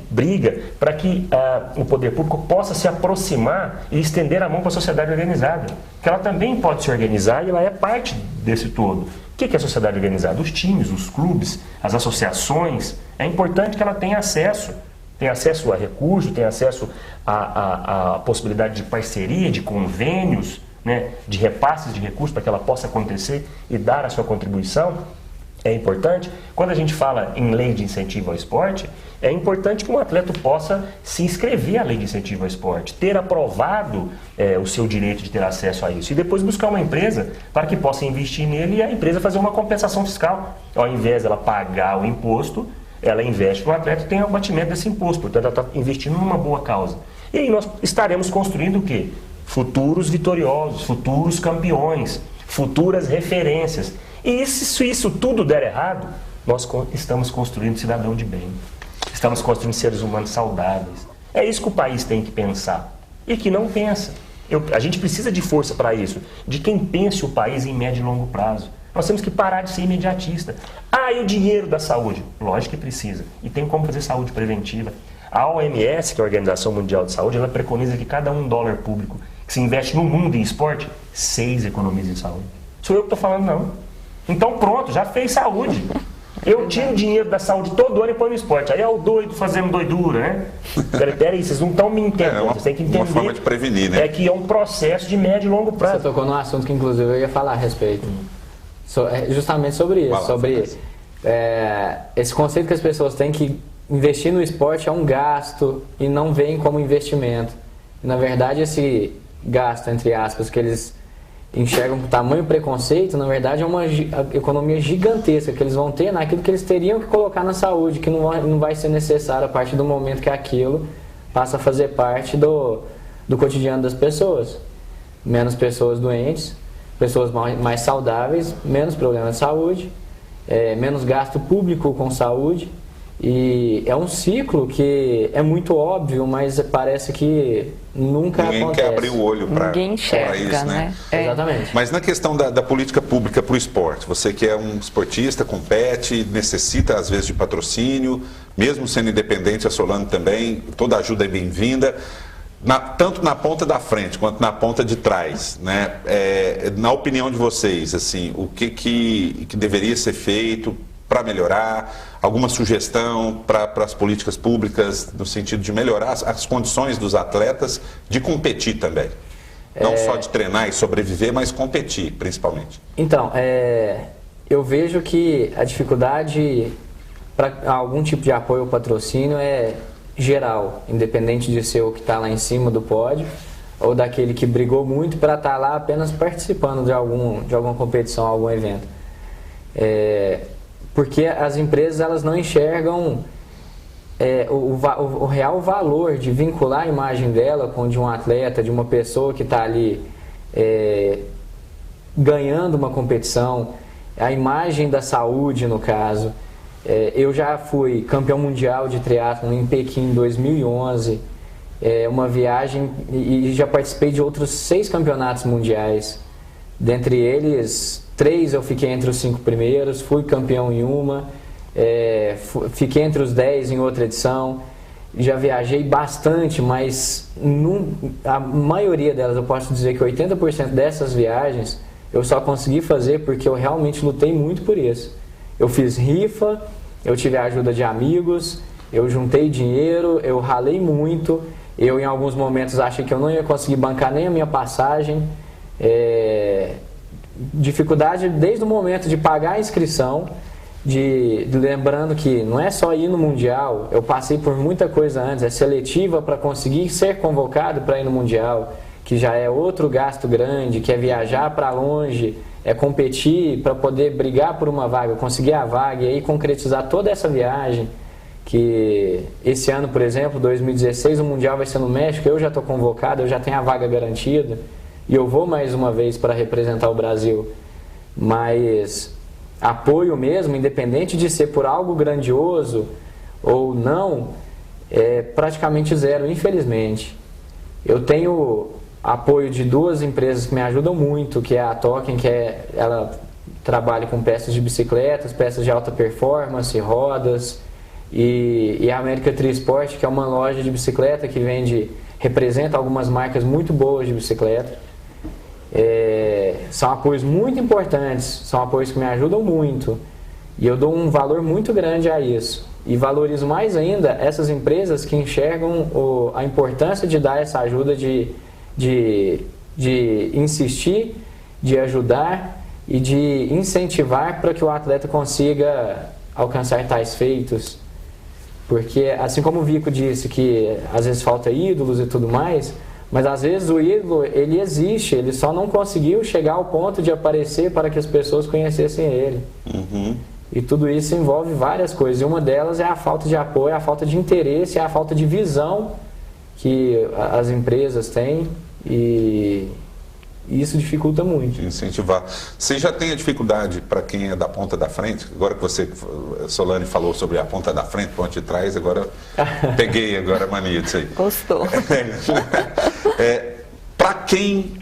briga para que o poder público possa se aproximar e estender a mão para a sociedade organizada. Que ela também pode se organizar e ela é parte desse todo. O que é a sociedade organizada? Os times, os clubes, as associações. É importante que ela tenha acesso. Tem acesso a recursos, tem acesso a possibilidade de parceria, de convênios, né, de repasses de recursos para que ela possa acontecer e dar a sua contribuição, é importante. Quando a gente fala em lei de incentivo ao esporte, é importante que um atleta possa se inscrever à lei de incentivo ao esporte, ter aprovado o seu direito de ter acesso a isso e depois buscar uma empresa para que possa investir nele e a empresa fazer uma compensação fiscal. Ao invés dela pagar o imposto, ela investe no atleta e tem o abatimento desse imposto, portanto ela está investindo numa boa causa. E aí nós estaremos construindo o quê? Futuros vitoriosos, futuros campeões, futuras referências. E se isso tudo der errado, nós estamos construindo cidadão de bem. Estamos construindo seres humanos saudáveis. É isso que o país tem que pensar. E que não pensa. A gente precisa de força para isso. De quem pense o país em médio e longo prazo. Nós temos que parar de ser imediatista. Ah, e o dinheiro da saúde? Lógico que precisa. E tem como fazer saúde preventiva. A OMS, que é a Organização Mundial de Saúde, ela preconiza que cada $1 público que se investe no mundo em esporte, 6 economiza em saúde. Sou eu que estou falando, não. Então pronto, já fez saúde. Eu tiro o dinheiro da saúde todo ano e põe no esporte. Aí é o doido fazendo doidura, né? Peraí, vocês não estão me entendendo. Vocês têm que entender. Uma forma de prevenir, né? É que é um processo de médio e longo prazo. Você tocou num assunto que inclusive eu ia falar a respeito. Justamente sobre isso. Sobre esse conceito que as pessoas têm que investir no esporte é um gasto e não veem como investimento. E, na verdade, esse gasto, entre aspas, que eles enxergam com tamanho preconceito, na verdade é uma economia gigantesca que eles vão ter naquilo que eles teriam que colocar na saúde, que não vai ser necessário a partir do momento que aquilo passa a fazer parte do cotidiano das pessoas. Menos pessoas doentes, pessoas mais saudáveis, menos problemas de saúde, menos gasto público com saúde. E é um ciclo que é muito óbvio, mas parece que nunca acontece. Ninguém quer abrir o olho para isso, né? Exatamente. Mas na questão da política pública para o esporte, você que é um esportista, compete, necessita às vezes de patrocínio, mesmo sendo independente, a Solane também, toda ajuda é bem-vinda, tanto na ponta da frente quanto na ponta de trás, né? Na opinião de vocês, assim, o que deveria ser feito para melhorar? Alguma sugestão para as políticas públicas no sentido de melhorar as condições dos atletas de competir também? Não só de treinar e sobreviver, mas competir, principalmente. Então, eu vejo que a dificuldade para algum tipo de apoio ou patrocínio é geral, independente de ser o que está lá em cima do pódio ou daquele que brigou muito para estar lá apenas participando de alguma competição, algum evento. Porque as empresas elas não enxergam o real valor de vincular a imagem dela com de um atleta, de uma pessoa que está ali ganhando uma competição, a imagem da saúde no caso. Eu já fui campeão mundial de triatlon em Pequim em 2011, uma viagem, e já participei de outros 6 campeonatos mundiais. Dentre eles, 3 eu fiquei entre os 5 primeiros, fui campeão em uma, fiquei entre os 10 em outra edição. Já viajei bastante, mas a maioria delas, eu posso dizer que 80% dessas viagens eu só consegui fazer porque eu realmente lutei muito por isso. Eu fiz rifa, eu tive a ajuda de amigos, eu juntei dinheiro, eu ralei muito. Eu em alguns momentos achei que eu não ia conseguir bancar nem a minha passagem. Dificuldade desde o momento de pagar a inscrição, lembrando que não é só ir no Mundial, eu passei por muita coisa antes, é seletiva para conseguir ser convocado para ir no Mundial, que já é outro gasto grande, que é viajar para longe, é competir para poder brigar por uma vaga, conseguir a vaga e aí concretizar toda essa viagem. Que esse ano, por exemplo, 2016, o Mundial vai ser no México, eu já estou convocado, eu já tenho a vaga garantida. E eu vou mais uma vez para representar o Brasil, mas apoio mesmo, independente de ser por algo grandioso ou não, é praticamente zero, infelizmente. Eu tenho apoio de 2 empresas que me ajudam muito, que é a Token, ela trabalha com peças de bicicletas, peças de alta performance, rodas, e a América Trisport, que é uma loja de bicicleta que representa algumas marcas muito boas de bicicleta. São apoios muito importantes, são apoios que me ajudam muito e eu dou um valor muito grande a isso e valorizo mais ainda essas empresas que enxergam a importância de dar essa ajuda de de insistir, de ajudar e de incentivar para que o atleta consiga alcançar tais feitos. Porque, assim como o Vico disse que às vezes falta ídolos e tudo mais, mas às vezes o ídolo, ele existe, ele só não conseguiu chegar ao ponto de aparecer para que as pessoas conhecessem ele. E tudo isso envolve várias coisas, e uma delas é a falta de apoio, a falta de interesse, a falta de visão que as empresas têm, e isso dificulta muito. Incentivar. Você já tem a dificuldade para quem é da ponta da frente? Agora que você, Solane, falou sobre a ponta da frente, ponta de trás, agora peguei agora a mania disso aí. Gostou. Para quem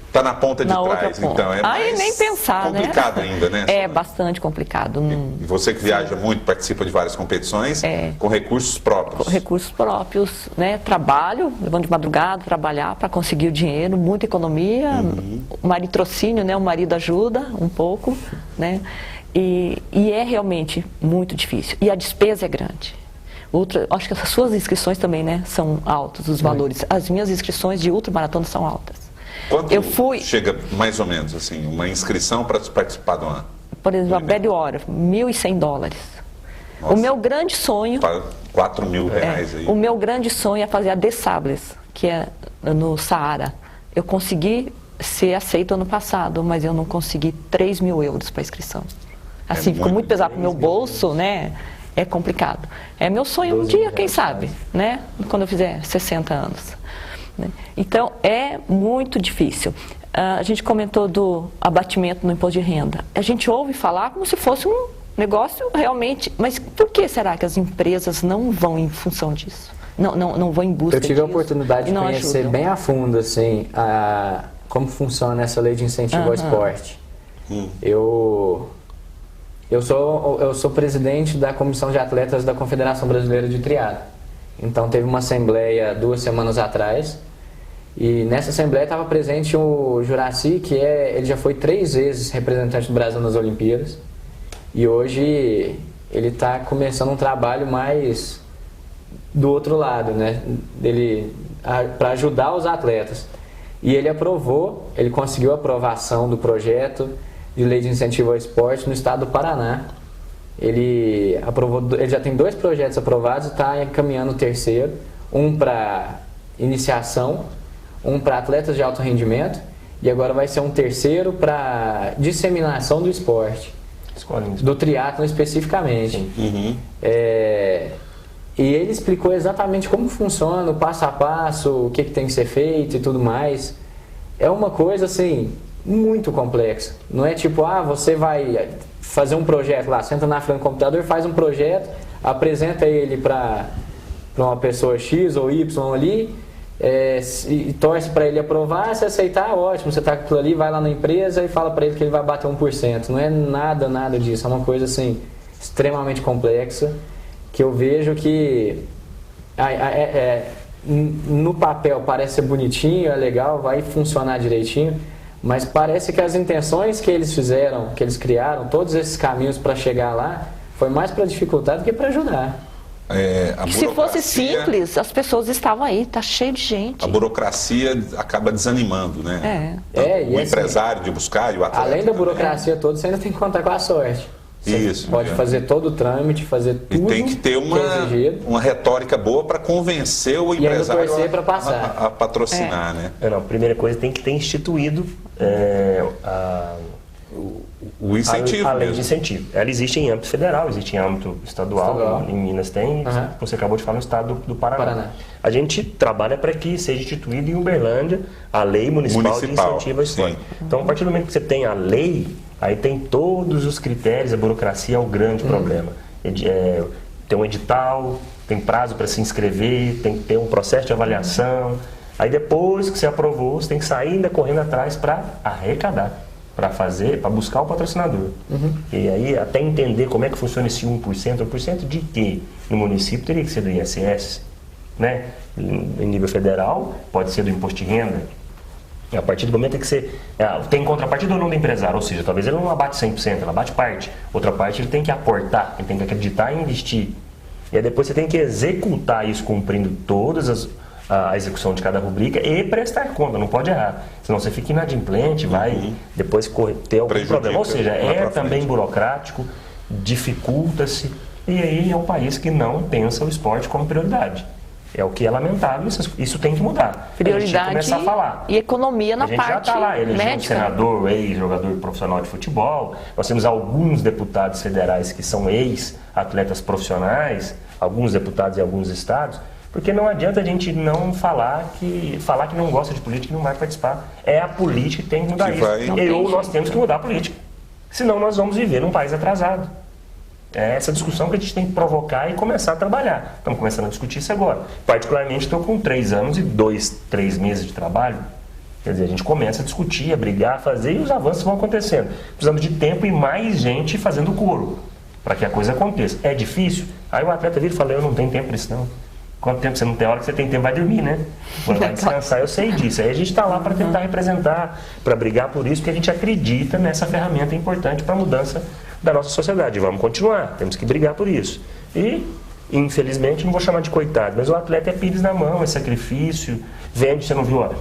está na ponta de trás, então é mais nem pensar, complicado, né? Ainda, né? É bastante complicado. E você que viaja muito, participa de várias competições, com recursos próprios. Com recursos próprios, né? Trabalho, levando de madrugada, trabalhar para conseguir o dinheiro, muita economia, o maritrocínio, né? O marido ajuda um pouco, né? E é realmente muito difícil. E a despesa é grande. Acho que as suas inscrições também, né? São altos os valores. As minhas inscrições de ultramaratona são altas. Quanto chega, mais ou menos, assim, uma inscrição para participar do ano? Por exemplo, a Belly Hora, $1.100. Nossa. O meu grande sonho... R$4.000 aí. O meu grande sonho é fazer a Des Sables, que é no Saara. Eu consegui ser aceito ano passado, mas eu não consegui €3.000 para inscrição. Assim, ficou muito pesado para o meu bolso, né? É complicado. É meu sonho um dia, quem sabe, né? Quando eu fizer 60 anos. Então, é muito difícil. A gente comentou do abatimento no imposto de renda. A gente ouve falar como se fosse um negócio realmente... Mas por que será que as empresas não vão em função disso? Não vão em busca disso? Eu tive a oportunidade de conhecer bem a fundo, assim, como funciona essa lei de incentivo ao esporte. Eu sou presidente da Comissão de Atletas da Confederação Brasileira de Triatlo. Então teve uma assembleia 2 semanas atrás, e nessa assembleia estava presente o Juraci, que ele já foi 3 vezes representante do Brasil nas Olimpíadas, e hoje ele está começando um trabalho mais do outro lado, né, para ajudar os atletas. E ele conseguiu a aprovação do projeto de lei de incentivo ao esporte no estado do Paraná. Ele já tem 2 projetos aprovados e está encaminhando o terceiro, um para iniciação, um para atletas de alto rendimento, e agora vai ser um terceiro para disseminação do esporte, do triatlon especificamente. E ele explicou exatamente como funciona, o passo a passo, o que tem que ser feito e tudo mais. É uma coisa assim muito complexa. Não é tipo, você vai fazer um projeto lá, senta na frente do computador, faz um projeto, apresenta ele para uma pessoa X ou Y ali, e torce para ele aprovar. Se aceitar, ótimo, você está com aquilo ali, vai lá na empresa e fala para ele que ele vai bater 1%. Não é nada disso, é uma coisa assim extremamente complexa, que eu vejo que no papel parece ser bonitinho, é legal, vai funcionar direitinho, mas parece que as intenções que eles fizeram, que eles criaram, todos esses caminhos para chegar lá, foi mais para dificultar do que para ajudar. Se fosse simples, as pessoas estavam aí, tá cheio de gente. A burocracia acaba desanimando, né? O empresário de buscar e o atleta. Além da burocracia toda, você ainda tem que contar com a sorte. Você pode fazer todo o trâmite, fazer tudo. E tem que ter uma retórica boa para convencer o empresário a patrocinar, né? A primeira coisa, tem que ter instituído o incentivo. A lei de incentivo. Ela existe em âmbito federal, existe em âmbito estadual. Em Minas tem, você acabou de falar, no estado do Paraná. A gente trabalha para que seja instituído em Uberlândia a lei municipal de incentivo ao esporte. Então, a partir do momento que você tem a lei, aí tem todos os critérios, a burocracia é o grande problema. Tem um edital, tem prazo para se inscrever, tem que ter um processo de avaliação. Aí depois que você aprovou, você tem que sair ainda correndo atrás para arrecadar, para buscar o patrocinador. E aí até entender como é que funciona esse 1% de quê? No município teria que ser do ISS, né? Em nível federal pode ser do imposto de renda. A partir do momento em que você tem contrapartida ou não do empresário, ou seja, talvez ele não abate 100%, ele abate parte. Outra parte ele tem que aportar, ele tem que acreditar e investir. E aí depois você tem que executar isso cumprindo todas a execução de cada rubrica e prestar conta, não pode errar. Senão você fica inadimplente, vai depois ter algum problema. Ou seja, é também burocrático, dificulta-se, e aí é um país que não pensa o esporte como prioridade. É o que é lamentável, isso tem que mudar. Prioridade a gente começar a falar. E economia na parte médica. A gente já está lá, elegeu um senador, ex-jogador profissional de futebol. Nós temos alguns deputados federais que são ex-atletas profissionais, alguns deputados em alguns estados, porque não adianta a gente não falar que não gosta de política e não vai participar. É a política que tem que mudar isso. Ou nós temos que mudar a política. Senão nós vamos viver num país atrasado. É essa discussão que a gente tem que provocar e começar a trabalhar. Estamos começando a discutir isso agora. Particularmente, estou com 3 anos e 3 meses de trabalho. Quer dizer, a gente começa a discutir, a brigar, a fazer e os avanços vão acontecendo. Precisamos de tempo e mais gente fazendo coro para que a coisa aconteça. É difícil? Aí o atleta vira e fala, eu não tenho tempo para isso não. Quanto tempo você não tem? A hora que você tem tempo vai dormir, né? Vai descansar, eu sei disso. Aí a gente está lá para tentar representar, para brigar por isso, porque a gente acredita nessa ferramenta importante para a mudança da nossa sociedade. Vamos continuar, temos que brigar por isso. E, infelizmente, não vou chamar de coitado, mas o atleta é pires na mão, é sacrifício, vende, você não viu, olha,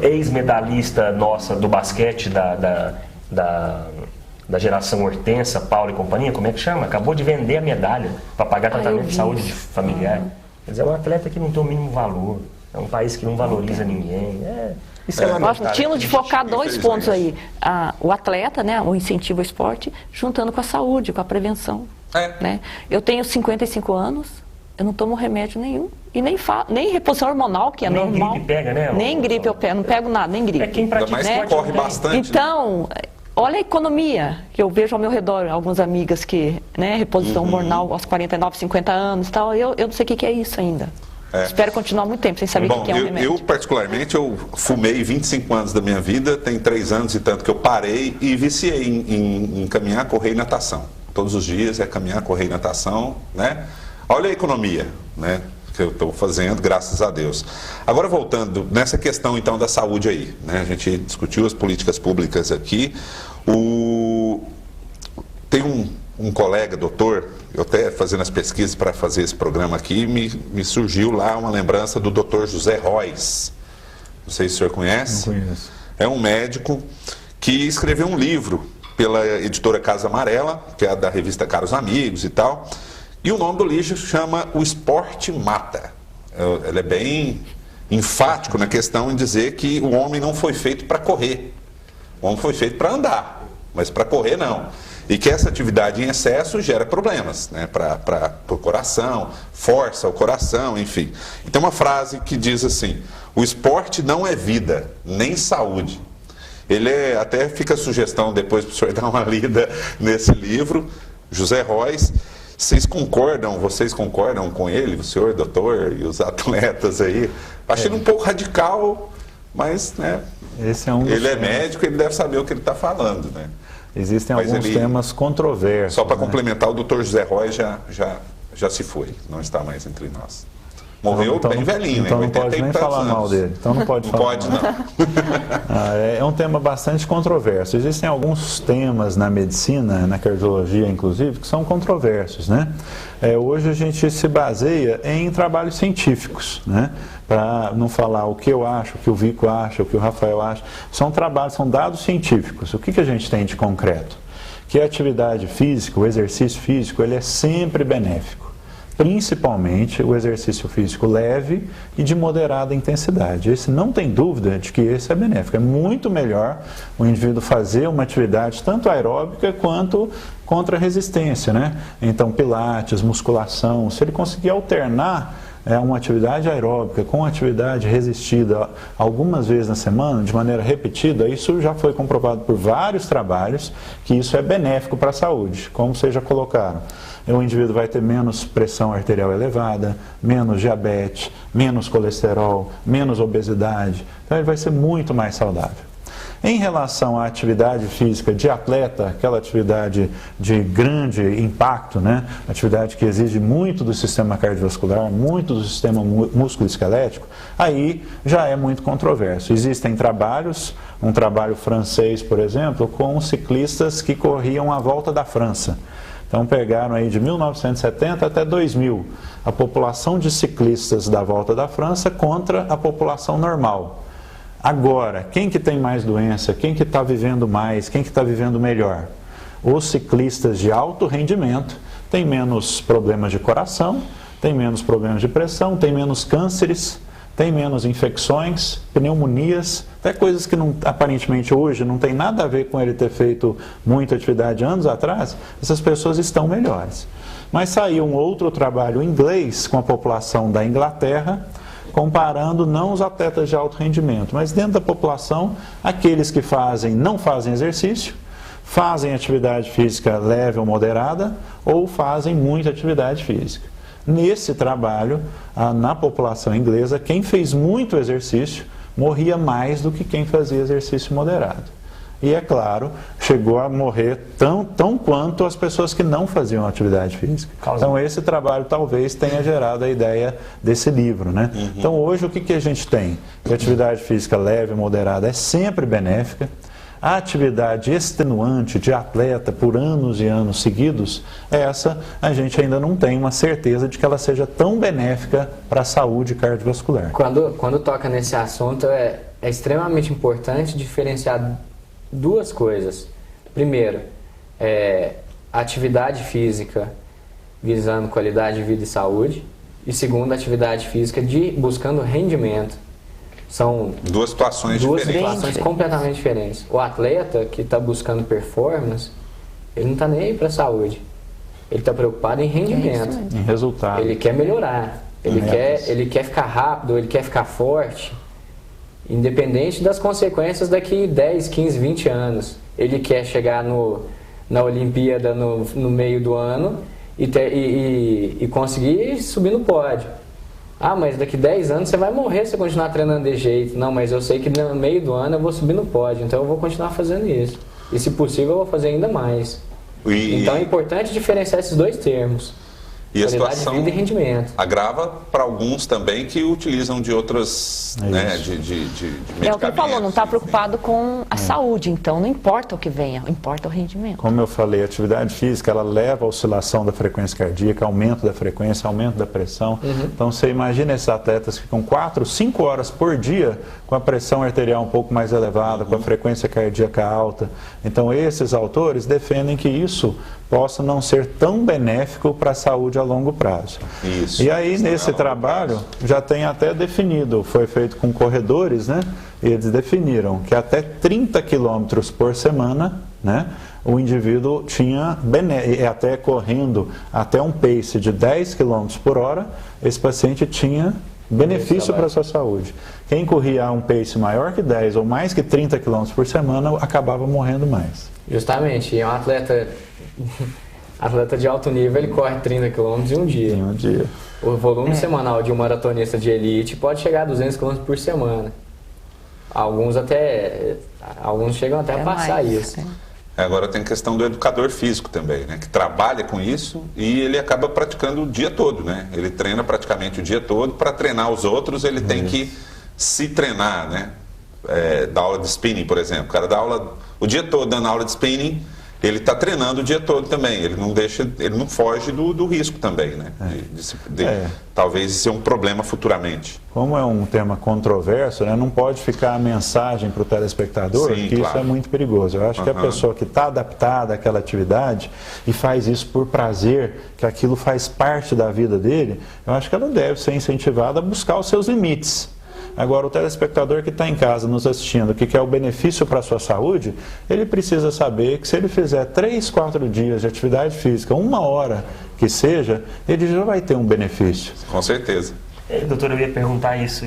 ex-medalhista nossa do basquete da geração Hortência, Paulo e companhia, como é que chama? Acabou de vender a medalha para pagar tratamento de saúde familiar. Quer dizer, é um atleta que não tem o mínimo valor, é um país que não valoriza ninguém. Isso é nós tínhamos de focar 2 pontos aí. O atleta, né, o incentivo ao esporte, juntando com a saúde, com a prevenção. Né? Eu tenho 55 anos, eu não tomo remédio nenhum. E nem reposição hormonal, que é nem normal. Nem gripe pega, né? Nem gripe eu pego, não pego nada, nem gripe. É quem pratica, mas quem corre bastante. Então, olha a economia que eu vejo ao meu redor, algumas amigas que, né, reposição hormonal aos 49, 50 anos e tal. Eu não sei o que é isso ainda. Espero continuar muito tempo sem saber o que é um remédio. Eu, particularmente, eu fumei 25 anos da minha vida, tem 3 anos e tanto que eu parei e viciei em caminhar, correr e natação. Todos os dias é caminhar, correr e natação, né? Olha a economia, né, que eu estou fazendo, graças a Deus. Agora, voltando nessa questão, então, da saúde aí, né? A gente discutiu as políticas públicas aqui. Tem um colega, doutor, eu até fazendo as pesquisas para fazer esse programa aqui, me surgiu lá uma lembrança do doutor José Rois. Não sei se o senhor conhece. Não conheço. É um médico que escreveu um livro pela editora Casa Amarela, que é da revista Caros Amigos e tal. E o nome do livro chama O Esporte Mata. Ele é bem enfático na questão em dizer que o homem não foi feito para correr. O homem foi feito para andar, mas para correr não. E que essa atividade em excesso gera problemas, né, para o coração, força o coração, enfim. E tem uma frase que diz assim, o esporte não é vida, nem saúde. Até fica a sugestão depois para o senhor dar uma lida nesse livro, José Rois. Vocês concordam com ele, o senhor, doutor, e os atletas aí? Achei ele um pouco radical, mas, né, esse é ele é médico, ele deve saber o que ele está falando, né? Existem alguns temas controversos. Só para complementar, o doutor José Roy já se foi, não está mais entre nós. Morreu bem velhinho, então não pode nem falar mal dele. Então não pode falar. Não pode, não. É um tema bastante controverso. Existem alguns temas na medicina, na cardiologia inclusive, que são controversos, né? Hoje a gente se baseia em trabalhos científicos, né? Para não falar o que eu acho, o que o Vico acha, o que o Rafael acha. São dados científicos. O que a gente tem de concreto? Que a atividade física, o exercício físico, ele é sempre benéfico. Principalmente o exercício físico leve e de moderada intensidade. Esse não tem dúvida de que esse é benéfico. É muito melhor o indivíduo fazer uma atividade tanto aeróbica quanto contra resistência, né? Então, pilates, musculação, se ele conseguir alternar uma atividade aeróbica com atividade resistida algumas vezes na semana, de maneira repetida, isso já foi comprovado por vários trabalhos que isso é benéfico para a saúde, como vocês já colocaram. O indivíduo vai ter menos pressão arterial elevada, menos diabetes, menos colesterol, menos obesidade, então ele vai ser muito mais saudável. Em relação à atividade física de atleta, aquela atividade de grande impacto, né? Atividade que exige muito do sistema cardiovascular, muito do sistema músculo-esquelético, aí já é muito controverso. Existem trabalhos, um trabalho francês, por exemplo, com ciclistas que corriam a volta da França. Então pegaram aí de 1970 até 2000 a população de ciclistas da Volta da França contra a população normal. Agora, quem que tem mais doença, quem que está vivendo mais, quem que está vivendo melhor? Os ciclistas de alto rendimento têm menos problemas de coração, têm menos problemas de pressão, têm menos cânceres, têm menos infecções, pneumonias, até coisas que não, aparentemente hoje não tem nada a ver com ele ter feito muita atividade anos atrás, essas pessoas estão melhores. Mas saiu um outro trabalho inglês com a população da Inglaterra, comparando não os atletas de alto rendimento, mas dentro da população, aqueles que não fazem exercício, fazem atividade física leve ou moderada, ou fazem muita atividade física. Nesse trabalho, na população inglesa, quem fez muito exercício morria mais do que quem fazia exercício moderado. E, é claro, chegou a morrer tão quanto as pessoas que não faziam atividade física. Então, esse trabalho talvez tenha gerado a ideia desse livro, né? Então, hoje, o que a gente tem? A atividade física leve e moderada é sempre benéfica. A atividade extenuante de atleta por anos e anos seguidos, essa a gente ainda não tem uma certeza de que ela seja tão benéfica para a saúde cardiovascular. Quando toca nesse assunto, é extremamente importante diferenciar duas coisas. Primeiro, atividade física visando qualidade de vida e saúde. E segundo, atividade física buscando rendimento. São duas situações completamente diferentes. O atleta que está buscando performance, ele não está nem aí para a saúde. Ele está preocupado em rendimento, em resultado. Ele quer melhorar, ele quer ficar rápido, ele quer ficar forte, independente das consequências daqui 10, 15, 20 anos. Ele quer chegar na Olimpíada no meio do ano e conseguir subir no pódio. Ah, mas daqui 10 anos você vai morrer se você continuar treinando de jeito. Não, mas eu sei que no meio do ano eu vou subir no pódio, então eu vou continuar fazendo isso. E se possível eu vou fazer ainda mais. Então é importante diferenciar esses dois termos. E a situação de vida e rendimento. Agrava para alguns também que utilizam de outras, né, de medicamentos. É o que ele falou, não está preocupado com a saúde, então não importa o que venha, importa o rendimento. Como eu falei, a atividade física, ela leva a oscilação da frequência cardíaca, aumento da frequência, aumento da pressão. Então você imagina esses atletas que ficam 4, 5 horas por dia com a pressão arterial um pouco mais elevada, com a frequência cardíaca alta. Então esses autores defendem que isso possa não ser tão benéfico para a saúde a longo prazo. Isso. E aí, nesse trabalho, já tem até definido, foi feito com corredores, né? E eles definiram que até 30 quilômetros por semana, né? O indivíduo tinha, até correndo até um pace de 10 km por hora, esse paciente tinha benefício para a sua saúde. Quem corria a um pace maior que 10 ou mais que 30 km por semana, acabava morrendo mais. Justamente, e um atleta de alto nível, ele corre 30 km em um dia. Em um dia. O volume semanal de um maratonista de elite pode chegar a 200 km por semana. Alguns chegam até a passar isso. Agora tem a questão do educador físico também, né? Que trabalha com isso e ele acaba praticando o dia todo, né? Ele treina praticamente o dia todo. Para treinar os outros, ele tem que se treinar, né? Dar aula de spinning, por exemplo. O cara dá aula o dia todo dando aula de spinning, ele está treinando o dia todo também. Ele não foge do risco também, né? Talvez ser um problema futuramente. Como é um tema controverso, né, não pode ficar a mensagem para o telespectador que isso é muito perigoso. Eu acho que a pessoa que está adaptada àquela atividade e faz isso por prazer, que aquilo faz parte da vida dele, eu acho que ela deve ser incentivada a buscar os seus limites. Agora, o telespectador que está em casa nos assistindo, que quer o benefício para a sua saúde, ele precisa saber que se ele fizer 3, 4 dias de atividade física, 1 hora que seja, ele já vai ter um benefício. Com certeza. Doutor, eu ia perguntar isso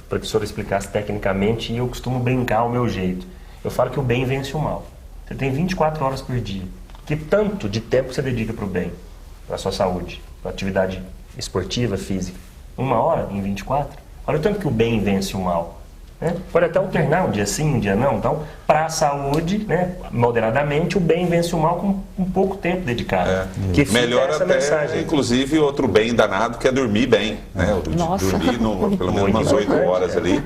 para que o senhor explicasse tecnicamente, e eu costumo brincar ao meu jeito. Eu falo que o bem vence o mal. Você tem 24 horas por dia. Que tanto de tempo você dedica para o bem, para a sua saúde, para a atividade esportiva, física? 1 hora em 24? Olha o tanto que o bem vence o mal. Né? Pode até alternar um dia sim, um dia não. Então, para a saúde, né, moderadamente, o bem vence o mal com um pouco tempo dedicado. Que melhor essa até, mensagem. Inclusive, outro bem danado que é dormir bem. Né? Dormir pelo menos umas 8 horas ali.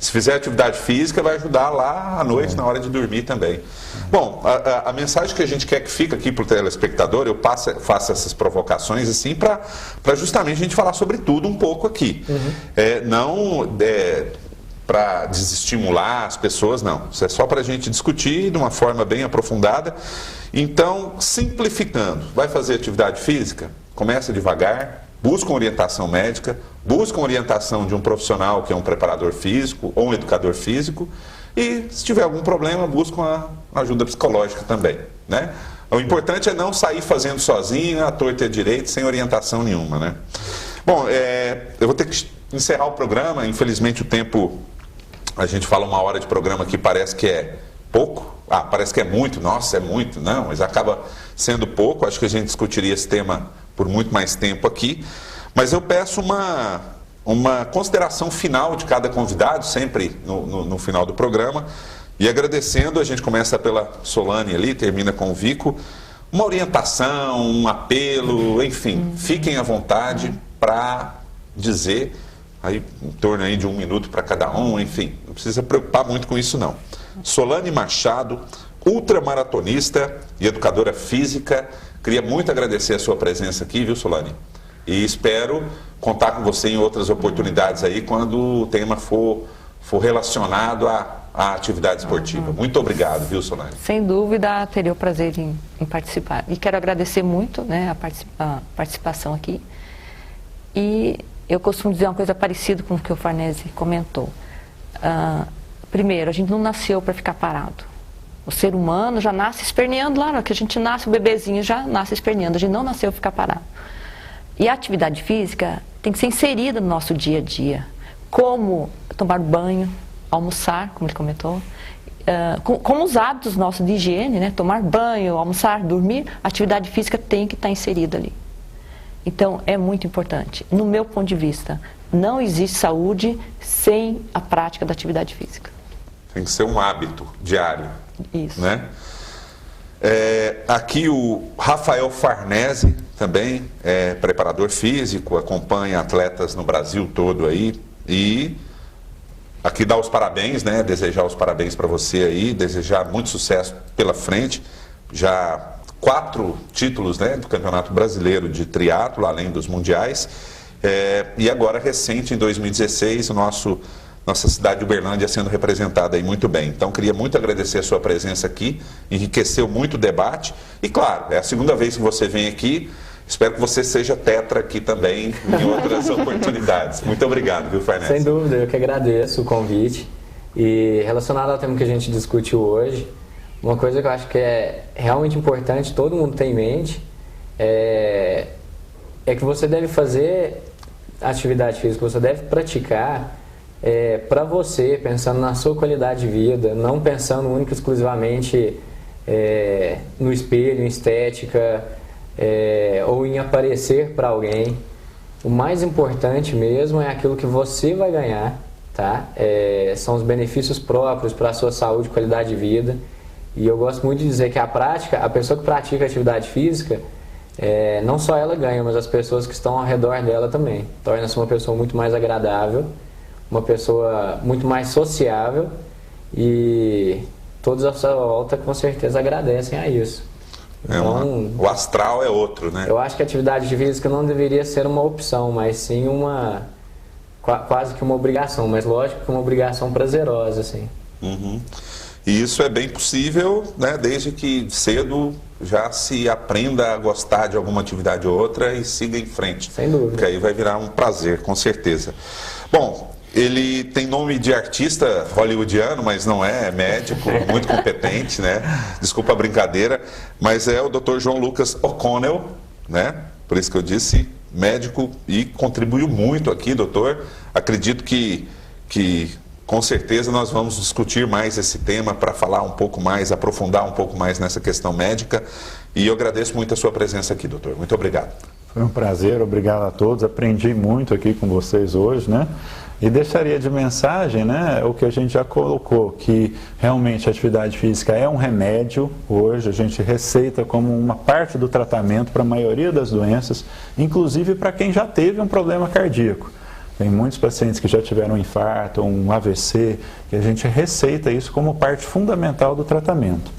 Se fizer atividade física, vai ajudar lá à noite, na hora de dormir também. Bom, a mensagem que a gente quer que fique aqui para o telespectador, eu faço essas provocações assim para justamente a gente falar sobre tudo um pouco aqui. Não para desestimular as pessoas, não. Isso é só para a gente discutir de uma forma bem aprofundada. Então, simplificando, vai fazer atividade física? Começa devagar, busca uma orientação médica, busca uma orientação de um profissional que é um preparador físico ou um educador físico e, se tiver algum problema, busca uma ajuda psicológica também, né? O importante é não sair fazendo sozinho, à torta e à direita, sem orientação nenhuma, né? Bom, eu vou ter que encerrar o programa, infelizmente o tempo, a gente fala 1 hora de programa que parece que é pouco, parece que é muito, nossa, é muito, não, mas acaba sendo pouco, acho que a gente discutiria esse tema por muito mais tempo aqui, mas eu peço uma consideração final de cada convidado, sempre no final do programa, e agradecendo, a gente começa pela Solane ali, termina com o Vico, uma orientação, um apelo, enfim, fiquem à vontade para dizer, aí em torno aí de 1 minuto para cada um, enfim, não precisa preocupar muito com isso não. Solane Machado, ultramaratonista e educadora física, queria muito agradecer a sua presença aqui, viu, Solane? E espero contar com você em outras oportunidades aí, quando o tema for relacionado à atividade esportiva. Muito obrigado, viu, Solane? Sem dúvida, teria o prazer em participar. E quero agradecer muito, né, a participação aqui. E eu costumo dizer uma coisa parecida com o que o Farnese comentou. Primeiro, a gente não nasceu para ficar parado. O ser humano já nasce esperneando lá, que a gente nasce, o bebezinho já nasce esperneando, a gente não nasceu para ficar parado. E a atividade física tem que ser inserida no nosso dia a dia, como tomar banho, almoçar, como ele comentou, como os hábitos nossos de higiene, né? Tomar banho, almoçar, dormir, a atividade física tem que estar inserida ali. Então, é muito importante. No meu ponto de vista, não existe saúde sem a prática da atividade física. Tem que ser um hábito diário. Isso. Né? Aqui o Rafael Farnese também é preparador físico, acompanha atletas no Brasil todo aí. E aqui dá os parabéns, né? Desejar os parabéns para você aí, desejar muito sucesso pela frente. Já 4 títulos, né, do Campeonato Brasileiro de Triatlo, além dos mundiais. E agora, recente, em 2016, nossa cidade de Uberlândia sendo representada aí muito bem. Então, queria muito agradecer a sua presença aqui, enriqueceu muito o debate. E, claro, é a 2ª vez que você vem aqui, espero que você seja tetra aqui também em outras oportunidades. Muito obrigado, viu, Farnese? Sem dúvida, eu que agradeço o convite. E relacionado ao tema que a gente discutiu hoje, uma coisa que eu acho que é realmente importante, todo mundo tem em mente, é que você deve fazer atividade física, você deve praticar para você, pensando na sua qualidade de vida, não pensando única e exclusivamente no espelho, em estética, ou em aparecer para alguém. O mais importante mesmo é aquilo que você vai ganhar, tá? São os benefícios próprios para a sua saúde e qualidade de vida. E eu gosto muito de dizer que a pessoa que pratica atividade física, não só ela ganha, mas as pessoas que estão ao redor dela também. Torna-se uma pessoa muito mais agradável, uma pessoa muito mais sociável, e todos à sua volta com certeza agradecem a isso. Então, o astral é outro, né? Eu acho que a atividade física não deveria ser uma opção, mas sim quase que uma obrigação, mas lógico que uma obrigação prazerosa, assim. Uhum. E isso é bem possível, né, desde que cedo já se aprenda a gostar de alguma atividade ou outra e siga em frente. Sem dúvida. Porque aí vai virar um prazer, com certeza. Bom, ele tem nome de artista hollywoodiano, mas não é médico, muito competente, né? Desculpa a brincadeira, mas é o Dr. João Lucas O'Connell, né? Por isso que eu disse médico, e contribuiu muito aqui, doutor. Acredito que com certeza nós vamos discutir mais esse tema para falar um pouco mais, aprofundar um pouco mais nessa questão médica. E eu agradeço muito a sua presença aqui, doutor. Muito obrigado. Foi um prazer, obrigado a todos. Aprendi muito aqui com vocês hoje, né? E deixaria de mensagem, né, o que a gente já colocou, que realmente a atividade física é um remédio. Hoje a gente receita como uma parte do tratamento para a maioria das doenças, inclusive para quem já teve um problema cardíaco. Tem muitos pacientes que já tiveram um infarto, um AVC, que a gente receita isso como parte fundamental do tratamento.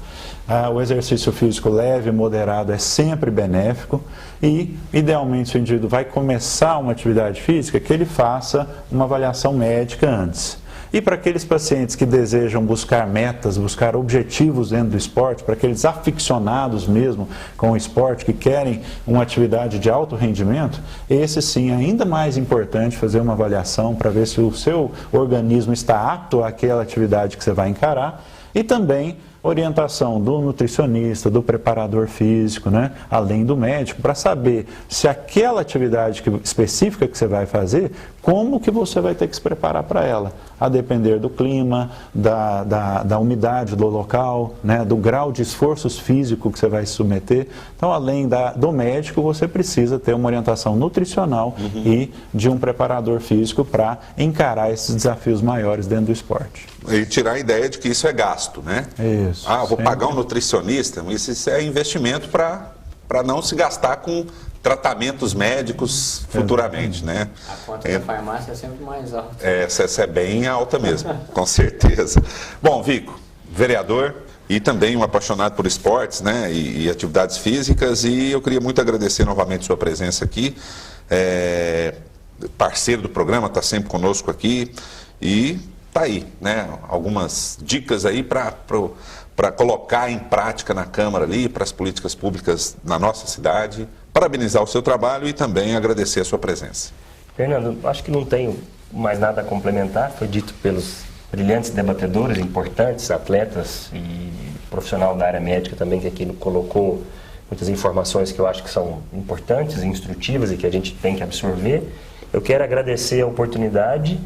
O exercício físico leve e moderado é sempre benéfico e, idealmente, se o indivíduo vai começar uma atividade física, que ele faça uma avaliação médica antes. E para aqueles pacientes que desejam buscar metas, buscar objetivos dentro do esporte, para aqueles aficionados mesmo com o esporte, que querem uma atividade de alto rendimento, esse sim é ainda mais importante fazer uma avaliação para ver se o seu organismo está apto àquela atividade que você vai encarar e também orientação do nutricionista, do preparador físico, né? Além do médico, para saber se aquela atividade específica que você vai fazer, como que você vai ter que se preparar para ela, a depender do clima, da umidade do local, né? Do grau de esforços físico que você vai se submeter. Então, além do médico, você precisa ter uma orientação nutricional e de um preparador físico para encarar esses desafios maiores dentro do esporte. E tirar a ideia de que isso é gasto, né? Isso. Vou pagar um nutricionista, mas isso é investimento para não se gastar com tratamentos médicos futuramente, né? A conta da farmácia é sempre mais alta. Essa é bem alta mesmo, com certeza. Bom, Vico, vereador e também um apaixonado por esportes, né? E atividades físicas, e eu queria muito agradecer novamente sua presença aqui. Parceiro do programa, está sempre conosco aqui e tá aí, né? Algumas dicas aí para colocar em prática na Câmara ali, para as políticas públicas na nossa cidade. Parabenizar o seu trabalho e também agradecer a sua presença. Fernando, acho que não tenho mais nada a complementar. Foi dito pelos brilhantes debatedores, importantes, atletas e profissional da área médica também, que aqui colocou muitas informações que eu acho que são importantes e instrutivas e que a gente tem que absorver. Eu quero agradecer a oportunidade,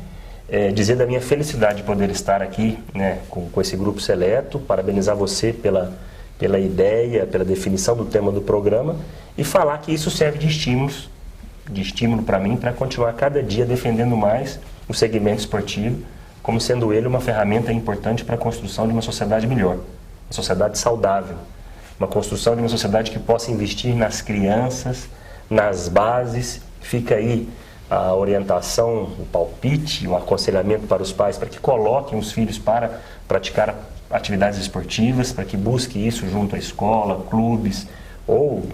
dizer da minha felicidade de poder estar aqui, né, com esse grupo seleto, parabenizar você pela ideia, pela definição do tema do programa e falar que isso serve de estímulo para mim, para continuar cada dia defendendo mais o segmento esportivo, como sendo ele uma ferramenta importante para a construção de uma sociedade melhor, uma sociedade saudável, uma construção de uma sociedade que possa investir nas crianças, nas bases. Fica aí a orientação, o palpite, o aconselhamento para os pais para que coloquem os filhos para praticar atividades esportivas, para que busque isso junto à escola, clubes ou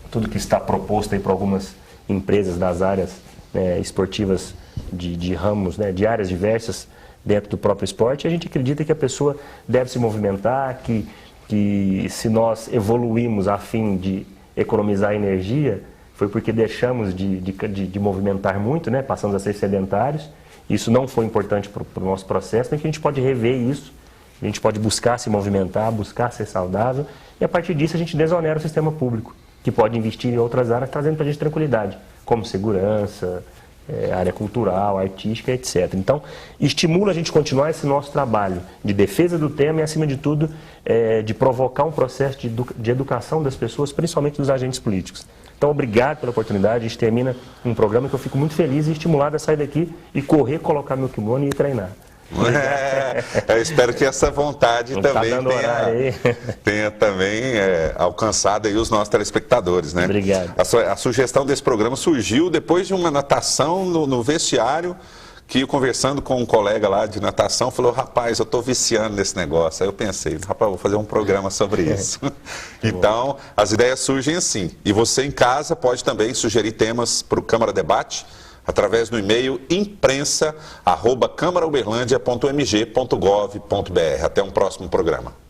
tudo que está proposto aí por algumas empresas das áreas esportivas de ramos, de áreas diversas dentro do próprio esporte. A gente acredita que a pessoa deve se movimentar, que se nós evoluímos a fim de economizar energia, foi porque deixamos de movimentar muito, passamos a ser sedentários. Isso não foi importante para o nosso processo, então a gente pode rever isso, a gente pode buscar se movimentar, buscar ser saudável, e a partir disso a gente desonera o sistema público, que pode investir em outras áreas, trazendo para a gente tranquilidade, como segurança, área cultural, artística, etc. Então, estimula a gente continuar esse nosso trabalho de defesa do tema e, acima de tudo, de provocar um processo de educação das pessoas, principalmente dos agentes políticos. Então, obrigado pela oportunidade. A gente termina um programa que eu fico muito feliz e estimulado a sair daqui e correr, colocar meu kimono e ir treinar. Eu espero que essa vontade também tenha também alcançado aí os nossos telespectadores, né? Obrigado. A sugestão desse programa surgiu depois de uma natação no vestiário, que eu conversando com um colega lá de natação, falou: rapaz, eu estou viciando nesse negócio. Aí eu pensei: rapaz, vou fazer um programa sobre isso. Então, as ideias surgem assim. E você em casa pode também sugerir temas para o Câmara Debate, através do e-mail imprensa@câmarauberlandia.mg.gov.br. Até um próximo programa.